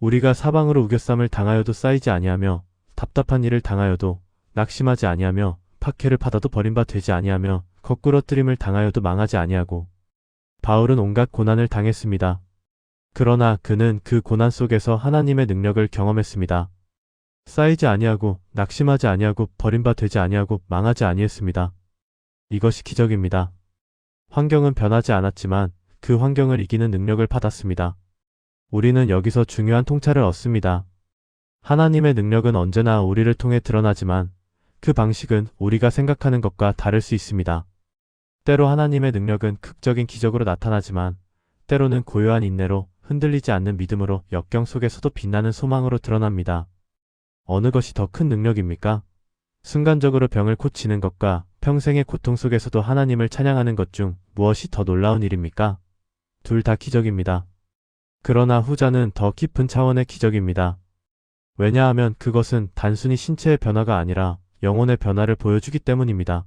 우리가 사방으로 우겨쌈을 당하여도 쌓이지 아니하며 답답한 일을 당하여도 낙심하지 아니하며 박해를 받아도 버림바 되지 아니하며 거꾸러뜨림을 당하여도 망하지 아니하고. 바울은 온갖 고난을 당했습니다. 그러나 그는 그 고난 속에서 하나님의 능력을 경험했습니다. 쌓이지 아니하고 낙심하지 아니하고 버림바 되지 아니하고 망하지 아니했습니다. 이것이 기적입니다. 환경은 변하지 않았지만 그 환경을 이기는 능력을 받았습니다. 우리는 여기서 중요한 통찰을 얻습니다. 하나님의 능력은 언제나 우리를 통해 드러나지만 그 방식은 우리가 생각하는 것과 다를 수 있습니다. 때로 하나님의 능력은 극적인 기적으로 나타나지만 때로는 고요한 인내로 흔들리지 않는 믿음으로 역경 속에서도 빛나는 소망으로 드러납니다. 어느 것이 더 큰 능력입니까? 순간적으로 병을 고치는 것과 평생의 고통 속에서도 하나님을 찬양하는 것 중 무엇이 더 놀라운 일입니까? 둘 다 기적입니다. 그러나 후자는 더 깊은 차원의 기적입니다. 왜냐하면 그것은 단순히 신체의 변화가 아니라 영혼의 변화를 보여주기 때문입니다.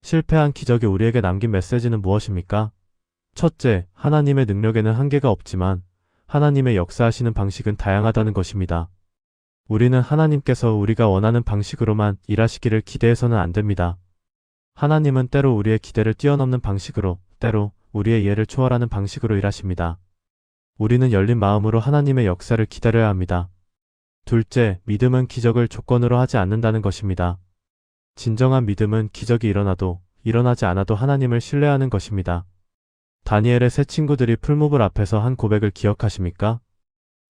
실패한 기적이 우리에게 남긴 메시지는 무엇입니까? 첫째, 하나님의 능력에는 한계가 없지만 하나님의 역사하시는 방식은 다양하다는 것입니다. 우리는 하나님께서 우리가 원하는 방식으로만 일하시기를 기대해서는 안 됩니다. 하나님은 때로 우리의 기대를 뛰어넘는 방식으로, 때로 우리의 이해를 초월하는 방식으로 일하십니다. 우리는 열린 마음으로 하나님의 역사를 기다려야 합니다. 둘째, 믿음은 기적을 조건으로 하지 않는다는 것입니다. 진정한 믿음은 기적이 일어나도 일어나지 않아도 하나님을 신뢰하는 것입니다. 다니엘의 세 친구들이 풀무불 앞에서 한 고백을 기억하십니까?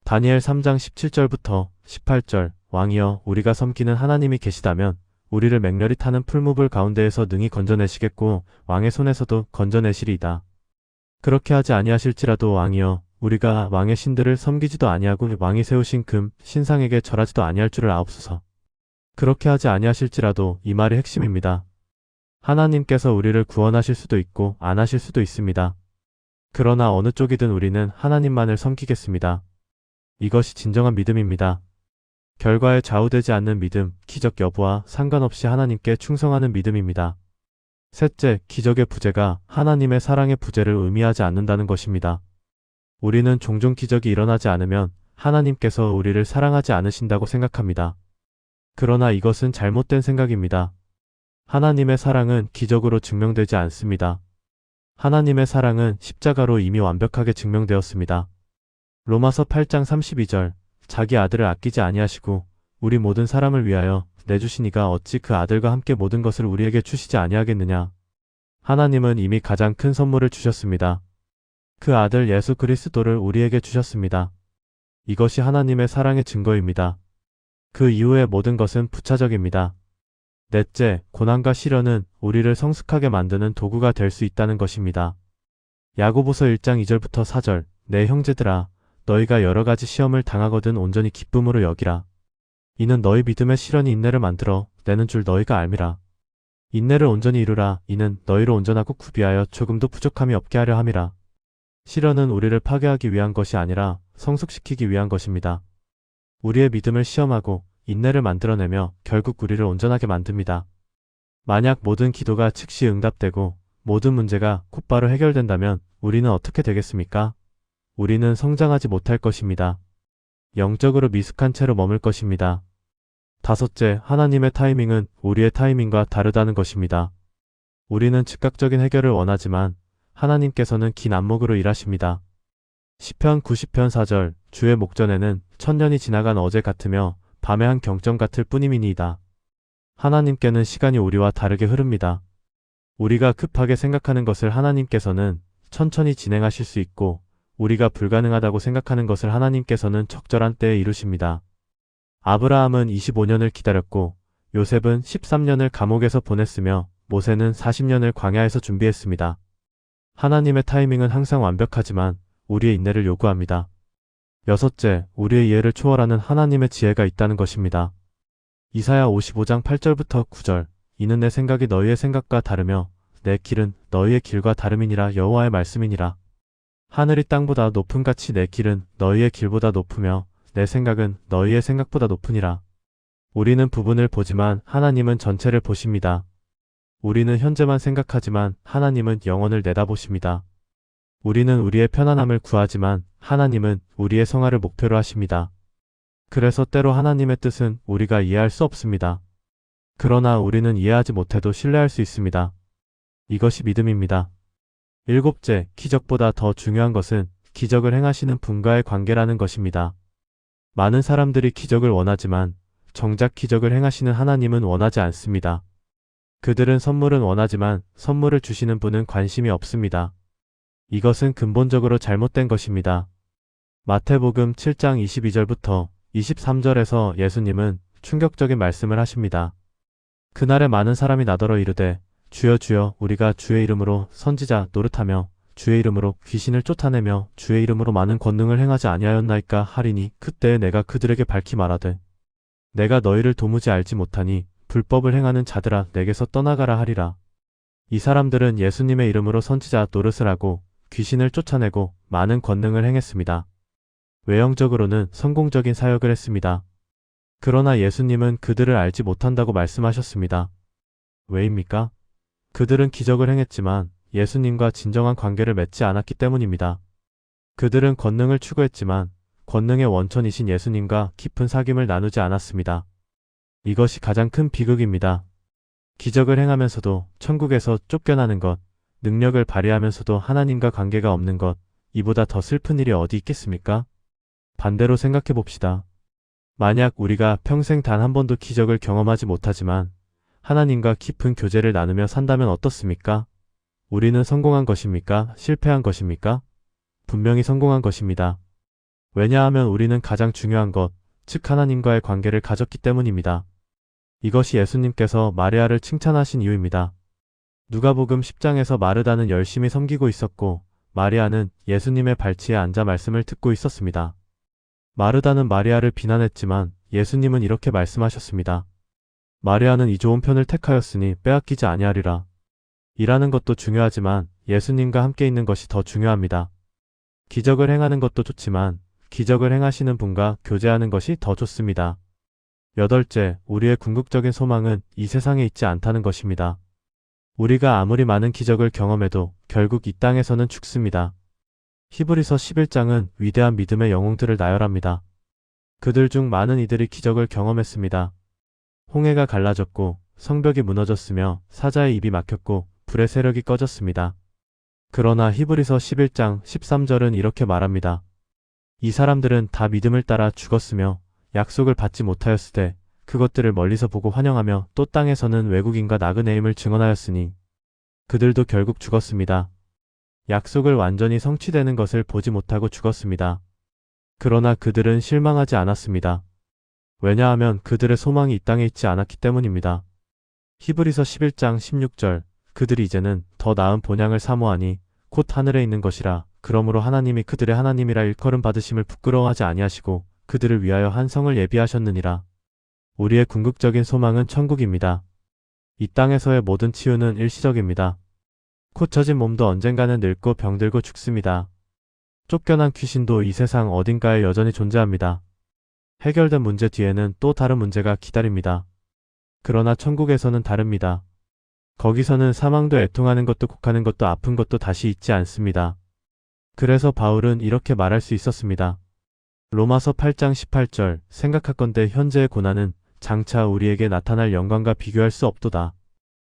다니엘 3장 17절부터 18절, 왕이여 우리가 섬기는 하나님이 계시다면 우리를 맹렬히 타는 풀무불 가운데에서 능히 건져내시겠고 왕의 손에서도 건져내시리이다. 그렇게 하지 아니하실지라도 왕이여 우리가 왕의 신들을 섬기지도 아니하고 왕이 세우신 금, 신상에게 절하지도 아니할 줄을 아옵소서. 그렇게 하지 아니하실지라도 이 말이 핵심입니다. 하나님께서 우리를 구원하실 수도 있고 안 하실 수도 있습니다. 그러나 어느 쪽이든 우리는 하나님만을 섬기겠습니다. 이것이 진정한 믿음입니다. 결과에 좌우되지 않는 믿음, 기적 여부와 상관없이 하나님께 충성하는 믿음입니다. 셋째, 기적의 부재가 하나님의 사랑의 부재를 의미하지 않는다는 것입니다. 우리는 종종 기적이 일어나지 않으면 하나님께서 우리를 사랑하지 않으신다고 생각합니다. 그러나 이것은 잘못된 생각입니다. 하나님의 사랑은 기적으로 증명되지 않습니다. 하나님의 사랑은 십자가로 이미 완벽하게 증명되었습니다. 로마서 8장 32절, 자기 아들을 아끼지 아니하시고 우리 모든 사람을 위하여 내주시니가 어찌 그 아들과 함께 모든 것을 우리에게 주시지 아니하겠느냐. 하나님은 이미 가장 큰 선물을 주셨습니다. 그 아들 예수 그리스도를 우리에게 주셨습니다. 이것이 하나님의 사랑의 증거입니다. 그 이후의 모든 것은 부차적입니다. 넷째, 고난과 시련은 우리를 성숙하게 만드는 도구가 될 수 있다는 것입니다. 야고보서 1장 2절부터 4절, 내 형제들아, 너희가 여러 가지 시험을 당하거든 온전히 기쁨으로 여기라. 이는 너희 믿음의 시련이 인내를 만들어 내는 줄 너희가 알미라. 인내를 온전히 이루라. 이는 너희를 온전하고 구비하여 조금도 부족함이 없게 하려 함이라. 시련은 우리를 파괴하기 위한 것이 아니라 성숙시키기 위한 것입니다. 우리의 믿음을 시험하고 인내를 만들어내며 결국 우리를 온전하게 만듭니다. 만약 모든 기도가 즉시 응답되고 모든 문제가 곧바로 해결된다면 우리는 어떻게 되겠습니까? 우리는 성장하지 못할 것입니다. 영적으로 미숙한 채로 머물 것입니다. 다섯째, 하나님의 타이밍은 우리의 타이밍과 다르다는 것입니다. 우리는 즉각적인 해결을 원하지만 하나님께서는 긴 안목으로 일하십니다. 시편 90편 4절, 주의 목전에는 천년이 지나간 어제 같으며 밤의 한 경점 같을 뿐임이니이다. 하나님께는 시간이 우리와 다르게 흐릅니다. 우리가 급하게 생각하는 것을 하나님께서는 천천히 진행하실 수 있고 우리가 불가능하다고 생각하는 것을 하나님께서는 적절한 때에 이루십니다. 아브라함은 25년을 기다렸고 요셉은 13년을 감옥에서 보냈으며 모세는 40년을 광야에서 준비했습니다. 하나님의 타이밍은 항상 완벽하지만 우리의 인내를 요구합니다. 여섯째, 우리의 이해를 초월하는 하나님의 지혜가 있다는 것입니다. 이사야 55장 8절부터 9절, 이는 내 생각이 너희의 생각과 다르며 내 길은 너희의 길과 다름이니라. 여호와의 말씀이니라. 하늘이 땅보다 높음같이 내 길은 너희의 길보다 높으며 내 생각은 너희의 생각보다 높으니라. 우리는 부분을 보지만 하나님은 전체를 보십니다. 우리는 현재만 생각하지만 하나님은 영원을 내다보십니다. 우리는 우리의 편안함을 구하지만 하나님은 우리의 성화를 목표로 하십니다. 그래서 때로 하나님의 뜻은 우리가 이해할 수 없습니다. 그러나 우리는 이해하지 못해도 신뢰할 수 있습니다. 이것이 믿음입니다. 일곱째, 기적보다 더 중요한 것은 기적을 행하시는 분과의 관계라는 것입니다. 많은 사람들이 기적을 원하지만 정작 기적을 행하시는 하나님은 원하지 않습니다. 그들은 선물은 원하지만 선물을 주시는 분은 관심이 없습니다. 이것은 근본적으로 잘못된 것입니다. 마태복음 7장 22절부터 23절에서 예수님은 충격적인 말씀을 하십니다. 그날에 많은 사람이 나더러 이르되 주여 주여 우리가 주의 이름으로 선지자 노릇하며 주의 이름으로 귀신을 쫓아내며 주의 이름으로 많은 권능을 행하지 아니하였나이까 하리니 그때에 내가 그들에게 밝히 말하되 내가 너희를 도무지 알지 못하니 불법을 행하는 자들아 내게서 떠나가라 하리라. 이 사람들은 예수님의 이름으로 선지자 노릇을 하고 귀신을 쫓아내고 많은 권능을 행했습니다. 외형적으로는 성공적인 사역을 했습니다. 그러나 예수님은 그들을 알지 못한다고 말씀하셨습니다. 왜입니까? 그들은 기적을 행했지만 예수님과 진정한 관계를 맺지 않았기 때문입니다. 그들은 권능을 추구했지만 권능의 원천이신 예수님과 깊은 사귐을 나누지 않았습니다. 이것이 가장 큰 비극입니다. 기적을 행하면서도 천국에서 쫓겨나는 것, 능력을 발휘하면서도 하나님과 관계가 없는 것, 이보다 더 슬픈 일이 어디 있겠습니까? 반대로 생각해 봅시다. 만약 우리가 평생 단 한 번도 기적을 경험하지 못하지만 하나님과 깊은 교제를 나누며 산다면 어떻습니까? 우리는 성공한 것입니까? 실패한 것입니까? 분명히 성공한 것입니다. 왜냐하면 우리는 가장 중요한 것, 즉 하나님과의 관계를 가졌기 때문입니다. 이것이 예수님께서 마리아를 칭찬하신 이유입니다. 누가복음 10장에서 마르다는 열심히 섬기고 있었고 마리아는 예수님의 발치에 앉아 말씀을 듣고 있었습니다. 마르다는 마리아를 비난했지만 예수님은 이렇게 말씀하셨습니다. 마리아는 이 좋은 편을 택하였으니 빼앗기지 아니하리라. 일하는 것도 중요하지만 예수님과 함께 있는 것이 더 중요합니다. 기적을 행하는 것도 좋지만 기적을 행하시는 분과 교제하는 것이 더 좋습니다. 여덟째, 우리의 궁극적인 소망은 이 세상에 있지 않다는 것입니다. 우리가 아무리 많은 기적을 경험해도 결국 이 땅에서는 죽습니다. 히브리서 11장은 위대한 믿음의 영웅들을 나열합니다. 그들 중 많은 이들이 기적을 경험했습니다. 홍해가 갈라졌고 성벽이 무너졌으며 사자의 입이 막혔고 불의 세력이 꺼졌습니다. 그러나 히브리서 11장 13절은 이렇게 말합니다. 이 사람들은 다 믿음을 따라 죽었으며 약속을 받지 못하였으되 그것들을 멀리서 보고 환영하며 또 땅에서는 외국인과 나그네임을 증언하였으니 그들도 결국 죽었습니다. 약속을 완전히 성취되는 것을 보지 못하고 죽었습니다. 그러나 그들은 실망하지 않았습니다. 왜냐하면 그들의 소망이 이 땅에 있지 않았기 때문입니다. 히브리서 11장 16절 그들이 이제는 더 나은 본향을 사모하니 곧 하늘에 있는 것이라. 그러므로 하나님이 그들의 하나님이라 일컬음 받으심을 부끄러워하지 아니하시고 그들을 위하여 한 성을 예비하셨느니라. 우리의 궁극적인 소망은 천국입니다. 이 땅에서의 모든 치유는 일시적입니다. 곧 젖은 몸도 언젠가는 늙고 병들고 죽습니다. 쫓겨난 귀신도 이 세상 어딘가에 여전히 존재합니다. 해결된 문제 뒤에는 또 다른 문제가 기다립니다. 그러나 천국에서는 다릅니다. 거기서는 사망도 애통하는 것도 곡하는 것도 아픈 것도 다시 있지 않습니다. 그래서 바울은 이렇게 말할 수 있었습니다. 로마서 8장 18절 생각하건대 현재의 고난은 장차 우리에게 나타날 영광과 비교할 수 없도다.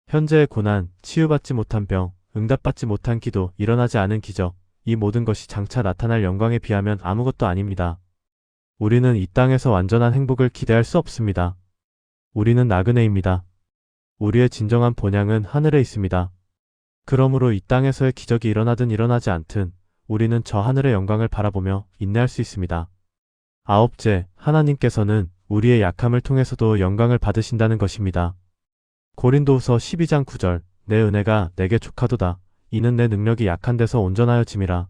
현재의 고난, 치유받지 못한 병, 응답받지 못한 기도, 일어나지 않은 기적, 이 모든 것이 장차 나타날 영광에 비하면 아무것도 아닙니다. 우리는 이 땅에서 완전한 행복을 기대할 수 없습니다. 우리는 나그네입니다. 우리의 진정한 본향은 하늘에 있습니다. 그러므로 이 땅에서의 기적이 일어나든 일어나지 않든 우리는 저 하늘의 영광을 바라보며 인내할 수 있습니다. 아홉째, 하나님께서는 우리의 약함을 통해서도 영광을 받으신다는 것입니다. 고린도후서 12장 9절 내 은혜가 내게 족하도다. 이는 내 능력이 약한 데서 온전하여짐이라.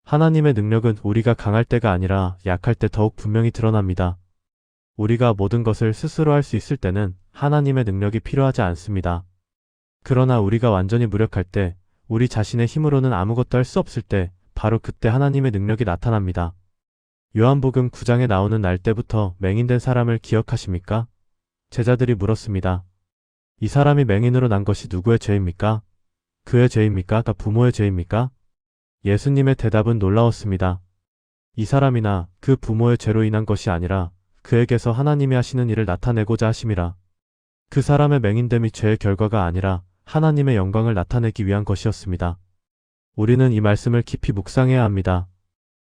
하나님의 능력은 우리가 강할 때가 아니라 약할 때 더욱 분명히 드러납니다. 우리가 모든 것을 스스로 할 수 있을 때는 하나님의 능력이 필요하지 않습니다. 그러나 우리가 완전히 무력할 때, 우리 자신의 힘으로는 아무것도 할 수 없을 때, 바로 그때 하나님의 능력이 나타납니다. 요한복음 9장에 나오는 날 때부터 맹인된 사람을 기억하십니까? 제자들이 물었습니다. 이 사람이 맹인으로 난 것이 누구의 죄입니까? 그의 죄입니까? 부모의 죄입니까? 예수님의 대답은 놀라웠습니다. 이 사람이나 그 부모의 죄로 인한 것이 아니라 그에게서 하나님이 하시는 일을 나타내고자 하심이라. 그 사람의 맹인됨이 죄의 결과가 아니라 하나님의 영광을 나타내기 위한 것이었습니다. 우리는 이 말씀을 깊이 묵상해야 합니다.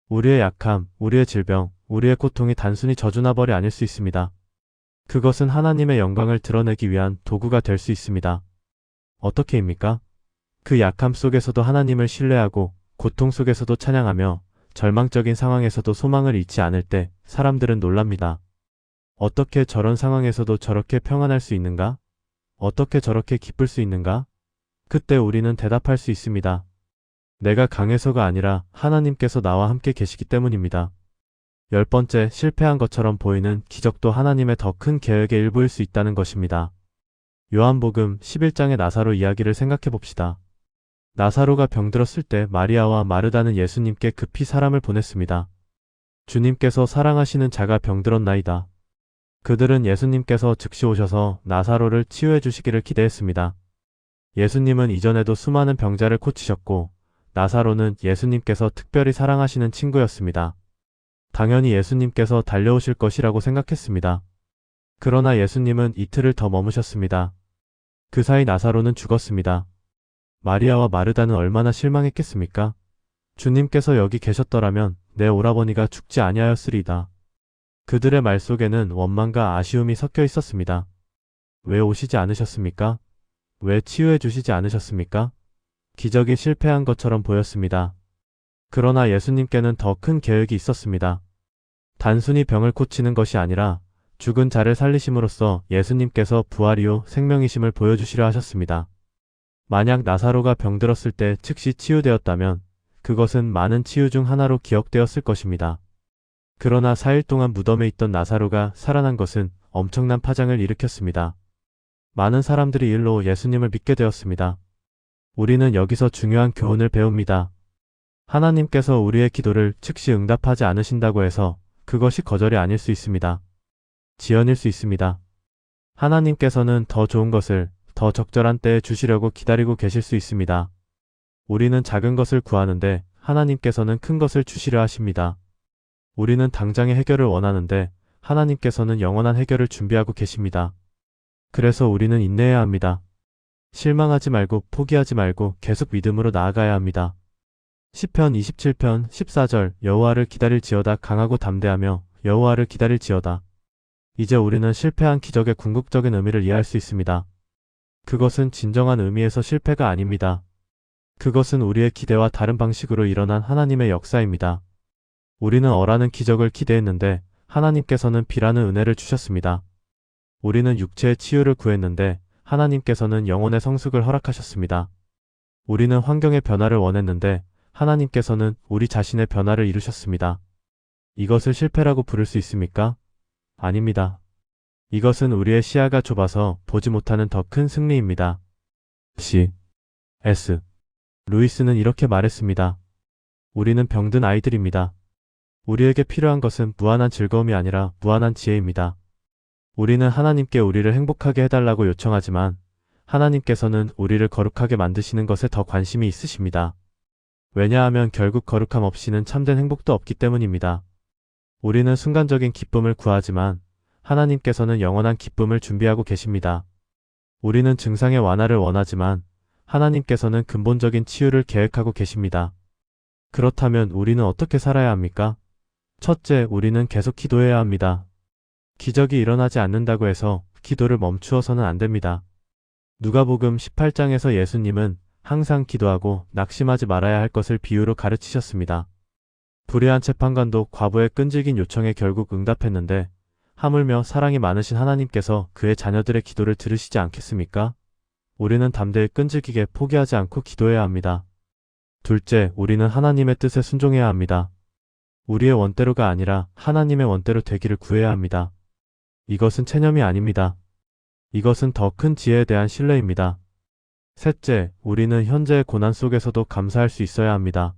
우리의 약함, 우리의 질병, 우리의 고통이 단순히 저주나벌이 아닐 수 있습니다. 그것은 하나님의 영광을 드러내기 위한 도구가 될 수 있습니다. 어떻게입니까? 그 약함 속에서도 하나님을 신뢰하고 고통 속에서도 찬양하며 절망적인 상황에서도 소망을 잃지 않을 때 사람들은 놀랍니다. 어떻게 저런 상황에서도 저렇게 평안할 수 있는가? 어떻게 저렇게 기쁠 수 있는가? 그때 우리는 대답할 수 있습니다. 내가 강해서가 아니라 하나님께서 나와 함께 계시기 때문입니다. 10번째, 실패한 것처럼 보이는 기적도 하나님의 더 큰 계획의 일부일 수 있다는 것입니다. 요한복음 11장의 나사로 이야기를 생각해 봅시다. 나사로가 병들었을 때 마리아와 마르다는 예수님께 급히 사람을 보냈습니다. 주님께서 사랑하시는 자가 병들었나이다. 그들은 예수님께서 즉시 오셔서 나사로를 치유해 주시기를 기대했습니다. 예수님은 이전에도 수많은 병자를 고치셨고 나사로는 예수님께서 특별히 사랑하시는 친구였습니다. 당연히 예수님께서 달려오실 것이라고 생각했습니다. 그러나 예수님은 이틀을 더 머무셨습니다. 그 사이 나사로는 죽었습니다. 마리아와 마르다는 얼마나 실망했겠습니까? 주님께서 여기 계셨더라면 내 오라버니가 죽지 아니하였으리이다. 그들의 말 속에는 원망과 아쉬움이 섞여 있었습니다. 왜 오시지 않으셨습니까? 왜 치유해 주시지 않으셨습니까? 기적이 실패한 것처럼 보였습니다. 그러나 예수님께는 더 큰 계획이 있었습니다. 단순히 병을 고치는 것이 아니라 죽은 자를 살리심으로써 예수님께서 부활이요 생명이심을 보여주시려 하셨습니다. 만약 나사로가 병들었을 때 즉시 치유되었다면 그것은 많은 치유 중 하나로 기억되었을 것입니다. 그러나 4일 동안 무덤에 있던 나사로가 살아난 것은 엄청난 파장을 일으켰습니다. 많은 사람들이 일로 예수님을 믿게 되었습니다. 우리는 여기서 중요한 교훈을 배웁니다. 하나님께서 우리의 기도를 즉시 응답하지 않으신다고 해서 그것이 거절이 아닐 수 있습니다. 지연일 수 있습니다. 하나님께서는 더 좋은 것을 더 적절한 때에 주시려고 기다리고 계실 수 있습니다. 우리는 작은 것을 구하는데 하나님께서는 큰 것을 주시려 하십니다. 우리는 당장의 해결을 원하는데 하나님께서는 영원한 해결을 준비하고 계십니다. 그래서 우리는 인내해야 합니다. 실망하지 말고 포기하지 말고 계속 믿음으로 나아가야 합니다. 시편 27편 14절 여호와를 기다릴지어다 강하고 담대하며 여호와를 기다릴지어다. 이제 우리는 실패한 기적의 궁극적인 의미를 이해할 수 있습니다. 그것은 진정한 의미에서 실패가 아닙니다. 그것은 우리의 기대와 다른 방식으로 일어난 하나님의 역사입니다. 우리는 어라는 기적을 기대했는데 하나님께서는 비라는 은혜를 주셨습니다. 우리는 육체의 치유를 구했는데 하나님께서는 영혼의 성숙을 허락하셨습니다. 우리는 환경의 변화를 원했는데 하나님께서는 우리 자신의 변화를 이루셨습니다. 이것을 실패라고 부를 수 있습니까? 아닙니다. 이것은 우리의 시야가 좁아서 보지 못하는 더 큰 승리입니다. C.S. 루이스는 이렇게 말했습니다. 우리는 병든 아이들입니다. 우리에게 필요한 것은 무한한 즐거움이 아니라 무한한 지혜입니다. 우리는 하나님께 우리를 행복하게 해달라고 요청하지만 하나님께서는 우리를 거룩하게 만드시는 것에 더 관심이 있으십니다. 왜냐하면 결국 거룩함 없이는 참된 행복도 없기 때문입니다. 우리는 순간적인 기쁨을 구하지만 하나님께서는 영원한 기쁨을 준비하고 계십니다. 우리는 증상의 완화를 원하지만 하나님께서는 근본적인 치유를 계획하고 계십니다. 그렇다면 우리는 어떻게 살아야 합니까? 첫째, 우리는 계속 기도해야 합니다. 기적이 일어나지 않는다고 해서 기도를 멈추어서는 안 됩니다. 누가복음 18장에서 예수님은 항상 기도하고 낙심하지 말아야 할 것을 비유로 가르치셨습니다. 불의한 재판관도 과부의 끈질긴 요청에 결국 응답했는데 하물며 사랑이 많으신 하나님께서 그의 자녀들의 기도를 들으시지 않겠습니까? 우리는 담대히 끈질기게 포기하지 않고 기도해야 합니다. 둘째, 우리는 하나님의 뜻에 순종해야 합니다. 우리의 원대로가 아니라 하나님의 원대로 되기를 구해야 합니다. 이것은 체념이 아닙니다. 이것은 더 큰 지혜에 대한 신뢰입니다. 셋째, 우리는 현재의 고난 속에서도 감사할 수 있어야 합니다.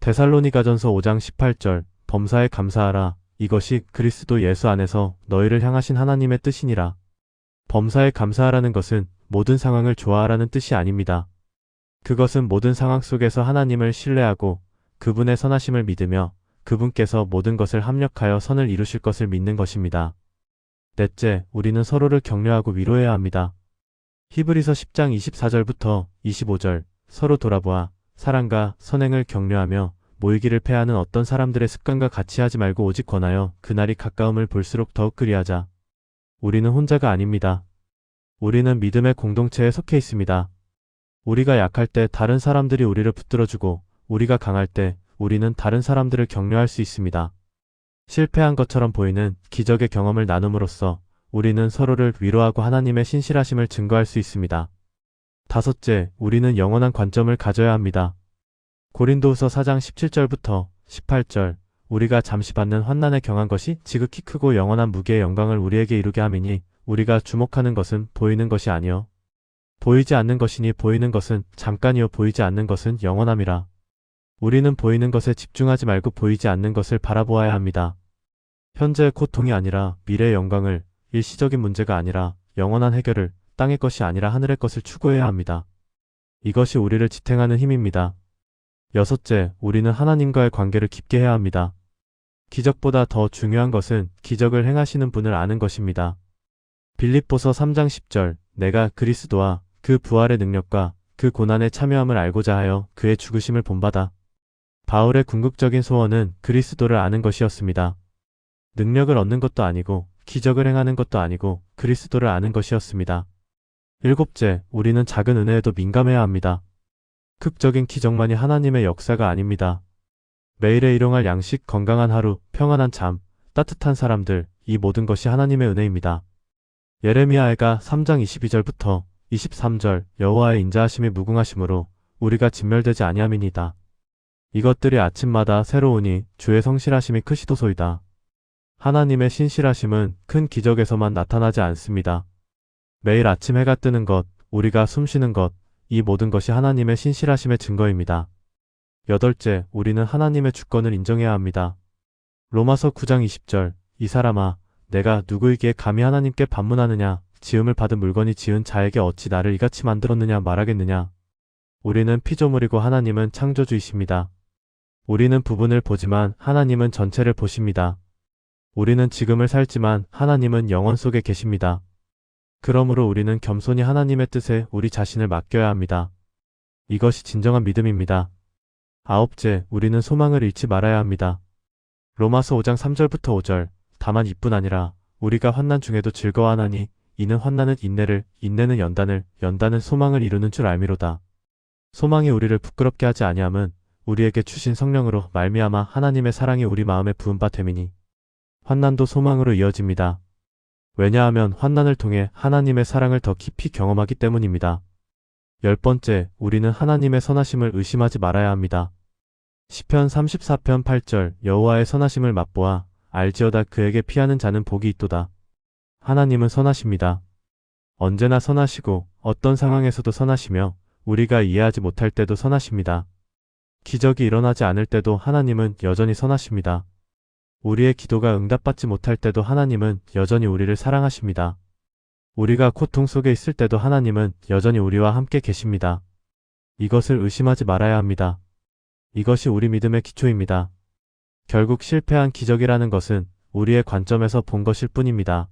데살로니가전서 5장 18절 범사에 감사하라. 이것이 그리스도 예수 안에서 너희를 향하신 하나님의 뜻이니라. 범사에 감사하라는 것은 모든 상황을 좋아하라는 뜻이 아닙니다. 그것은 모든 상황 속에서 하나님을 신뢰하고 그분의 선하심을 믿으며 그분께서 모든 것을 합력하여 선을 이루실 것을 믿는 것입니다. 넷째, 우리는 서로를 격려하고 위로해야 합니다. 히브리서 10장 24절부터 25절 서로 돌아보아 사랑과 선행을 격려하며 모이기를 패하는 어떤 사람들의 습관과 같이 하지 말고 오직 권하여 그날이 가까움을 볼수록 더욱 그리하자. 우리는 혼자가 아닙니다. 우리는 믿음의 공동체에 속해 있습니다. 우리가 약할 때 다른 사람들이 우리를 붙들어주고 우리가 강할 때 우리는 다른 사람들을 격려할 수 있습니다. 실패한 것처럼 보이는 기적의 경험을 나눔으로써 우리는 서로를 위로하고 하나님의 신실하심을 증거할 수 있습니다. 다섯째, 우리는 영원한 관점을 가져야 합니다. 고린도후서 4장 17절부터 18절 우리가 잠시 받는 환난에 경한 것이 지극히 크고 영원한 무게의 영광을 우리에게 이루게 함이니 우리가 주목하는 것은 보이는 것이 아니요 보이지 않는 것이니 보이는 것은 잠깐이요 보이지 않는 것은 영원함이라. 우리는 보이는 것에 집중하지 말고 보이지 않는 것을 바라보아야 합니다. 현재의 고통이 아니라 미래의 영광을, 일시적인 문제가 아니라 영원한 해결을, 땅의 것이 아니라 하늘의 것을 추구해야 합니다. 이것이 우리를 지탱하는 힘입니다. 여섯째, 우리는 하나님과의 관계를 깊게 해야 합니다. 기적보다 더 중요한 것은 기적을 행하시는 분을 아는 것입니다. 빌립보서 3장 10절 내가 그리스도와 그 부활의 능력과 그 고난에 참여함을 알고자 하여 그의 죽으심을 본받아. 바울의 궁극적인 소원은 그리스도를 아는 것이었습니다. 능력을 얻는 것도 아니고 기적을 행하는 것도 아니고 그리스도를 아는 것이었습니다. 일곱째, 우리는 작은 은혜에도 민감해야 합니다. 극적인 기적만이 하나님의 역사가 아닙니다. 매일에 일용할 양식, 건강한 하루, 평안한 잠, 따뜻한 사람들, 이 모든 것이 하나님의 은혜입니다. 예레미야가 3장 22절부터 23절 여호와의 인자하심이 무궁하심으로 우리가 진멸되지 아니함이니이다. 이것들이 아침마다 새로우니 주의 성실하심이 크시도소이다. 하나님의 신실하심은 큰 기적에서만 나타나지 않습니다. 매일 아침 해가 뜨는 것, 우리가 숨쉬는 것, 이 모든 것이 하나님의 신실하심의 증거입니다. 여덟째, 우리는 하나님의 주권을 인정해야 합니다. 로마서 9장 20절, 이 사람아, 내가 누구이기에 감히 하나님께 반문하느냐, 지음을 받은 물건이 지은 자에게 어찌 나를 이같이 만들었느냐 말하겠느냐. 우리는 피조물이고 하나님은 창조주이십니다. 우리는 부분을 보지만 하나님은 전체를 보십니다. 우리는 지금을 살지만 하나님은 영원 속에 계십니다. 그러므로 우리는 겸손히 하나님의 뜻에 우리 자신을 맡겨야 합니다. 이것이 진정한 믿음입니다. 아홉째, 우리는 소망을 잃지 말아야 합니다. 로마서 5장 3절부터 5절, 다만 이뿐 아니라 우리가 환난 중에도 즐거워하나니 이는 환난은 인내를, 인내는 연단을, 연단은 소망을 이루는 줄 알미로다. 소망이 우리를 부끄럽게 하지 아니함은 우리에게 주신 성령으로 말미암아 하나님의 사랑이 우리 마음에 부은 바 됨이니 환난도 소망으로 이어집니다. 왜냐하면 환난을 통해 하나님의 사랑을 더 깊이 경험하기 때문입니다. 열 번째, 우리는 하나님의 선하심을 의심하지 말아야 합니다. 시편 34편 8절, 여호와의 선하심을 맛보아 알지어다 그에게 피하는 자는 복이 있도다. 하나님은 선하십니다. 언제나 선하시고 어떤 상황에서도 선하시며 우리가 이해하지 못할 때도 선하십니다. 기적이 일어나지 않을 때도 하나님은 여전히 선하십니다. 우리의 기도가 응답받지 못할 때도 하나님은 여전히 우리를 사랑하십니다. 우리가 고통 속에 있을 때도 하나님은 여전히 우리와 함께 계십니다. 이것을 의심하지 말아야 합니다. 이것이 우리 믿음의 기초입니다. 결국 실패한 기적이라는 것은 우리의 관점에서 본 것일 뿐입니다.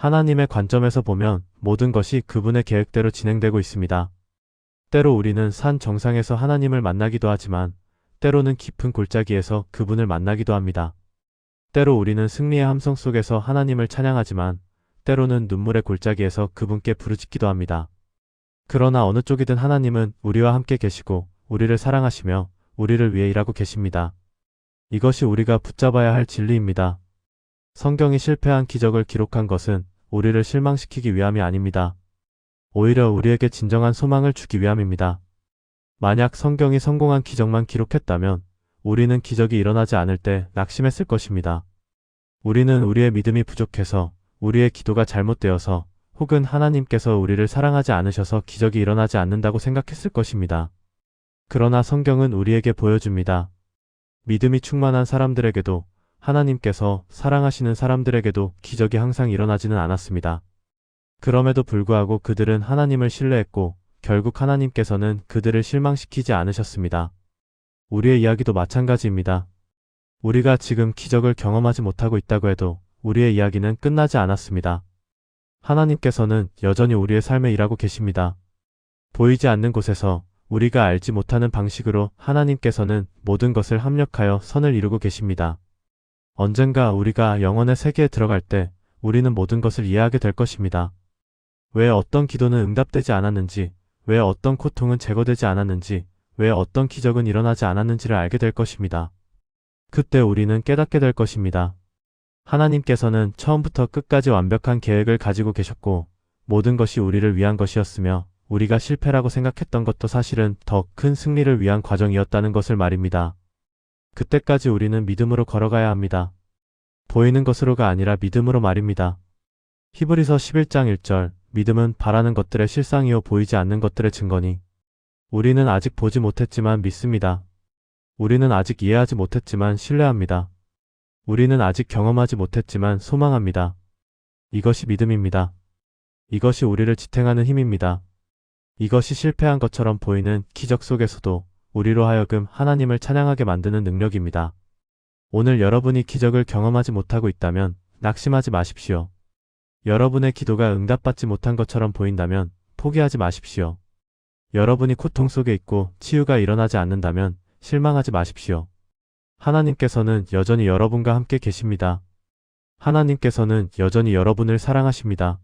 하나님의 관점에서 보면 모든 것이 그분의 계획대로 진행되고 있습니다. 때로 우리는 산 정상에서 하나님을 만나기도 하지만 때로는 깊은 골짜기에서 그분을 만나기도 합니다. 때로 우리는 승리의 함성 속에서 하나님을 찬양하지만 때로는 눈물의 골짜기에서 그분께 부르짖기도 합니다. 그러나 어느 쪽이든 하나님은 우리와 함께 계시고 우리를 사랑하시며 우리를 위해 일하고 계십니다. 이것이 우리가 붙잡아야 할 진리입니다. 성경이 실패한 기적을 기록한 것은 우리를 실망시키기 위함이 아닙니다. 오히려 우리에게 진정한 소망을 주기 위함입니다. 만약 성경이 성공한 기적만 기록했다면 우리는 기적이 일어나지 않을 때 낙심했을 것입니다. 우리는 우리의 믿음이 부족해서, 우리의 기도가 잘못되어서, 혹은 하나님께서 우리를 사랑하지 않으셔서 기적이 일어나지 않는다고 생각했을 것입니다. 그러나 성경은 우리에게 보여줍니다. 믿음이 충만한 사람들에게도, 하나님께서 사랑하시는 사람들에게도 기적이 항상 일어나지는 않았습니다. 그럼에도 불구하고 그들은 하나님을 신뢰했고 결국 하나님께서는 그들을 실망시키지 않으셨습니다. 우리의 이야기도 마찬가지입니다. 우리가 지금 기적을 경험하지 못하고 있다고 해도 우리의 이야기는 끝나지 않았습니다. 하나님께서는 여전히 우리의 삶에 일하고 계십니다. 보이지 않는 곳에서 우리가 알지 못하는 방식으로 하나님께서는 모든 것을 합력하여 선을 이루고 계십니다. 언젠가 우리가 영혼의 세계에 들어갈 때 우리는 모든 것을 이해하게 될 것입니다. 왜 어떤 기도는 응답되지 않았는지, 왜 어떤 고통은 제거되지 않았는지, 왜 어떤 기적은 일어나지 않았는지를 알게 될 것입니다. 그때 우리는 깨닫게 될 것입니다. 하나님께서는 처음부터 끝까지 완벽한 계획을 가지고 계셨고 모든 것이 우리를 위한 것이었으며 우리가 실패라고 생각했던 것도 사실은 더 큰 승리를 위한 과정이었다는 것을 말입니다. 그때까지 우리는 믿음으로 걸어가야 합니다. 보이는 것으로가 아니라 믿음으로 말입니다. 히브리서 11장 1절, 믿음은 바라는 것들의 실상이요 보이지 않는 것들의 증거니. 우리는 아직 보지 못했지만 믿습니다. 우리는 아직 이해하지 못했지만 신뢰합니다. 우리는 아직 경험하지 못했지만 소망합니다. 이것이 믿음입니다. 이것이 우리를 지탱하는 힘입니다. 이것이 실패한 것처럼 보이는 기적 속에서도 우리로 하여금 하나님을 찬양하게 만드는 능력입니다. 오늘 여러분이 기적을 경험하지 못하고 있다면 낙심하지 마십시오. 여러분의 기도가 응답받지 못한 것처럼 보인다면 포기하지 마십시오. 여러분이 고통 속에 있고 치유가 일어나지 않는다면 실망하지 마십시오. 하나님께서는 여전히 여러분과 함께 계십니다. 하나님께서는 여전히 여러분을 사랑하십니다.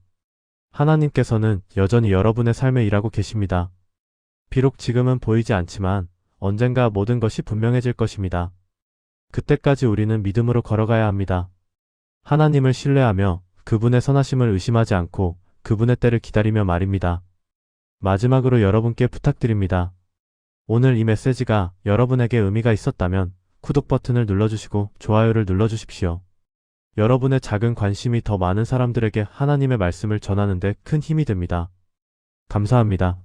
하나님께서는 여전히 여러분의 삶에 일하고 계십니다. 비록 지금은 보이지 않지만 언젠가 모든 것이 분명해질 것입니다. 그때까지 우리는 믿음으로 걸어가야 합니다. 하나님을 신뢰하며 그분의 선하심을 의심하지 않고 그분의 때를 기다리며 말입니다. 마지막으로 여러분께 부탁드립니다. 오늘 이 메시지가 여러분에게 의미가 있었다면 구독 버튼을 눌러주시고 좋아요를 눌러주십시오. 여러분의 작은 관심이 더 많은 사람들에게 하나님의 말씀을 전하는 데 큰 힘이 됩니다. 감사합니다.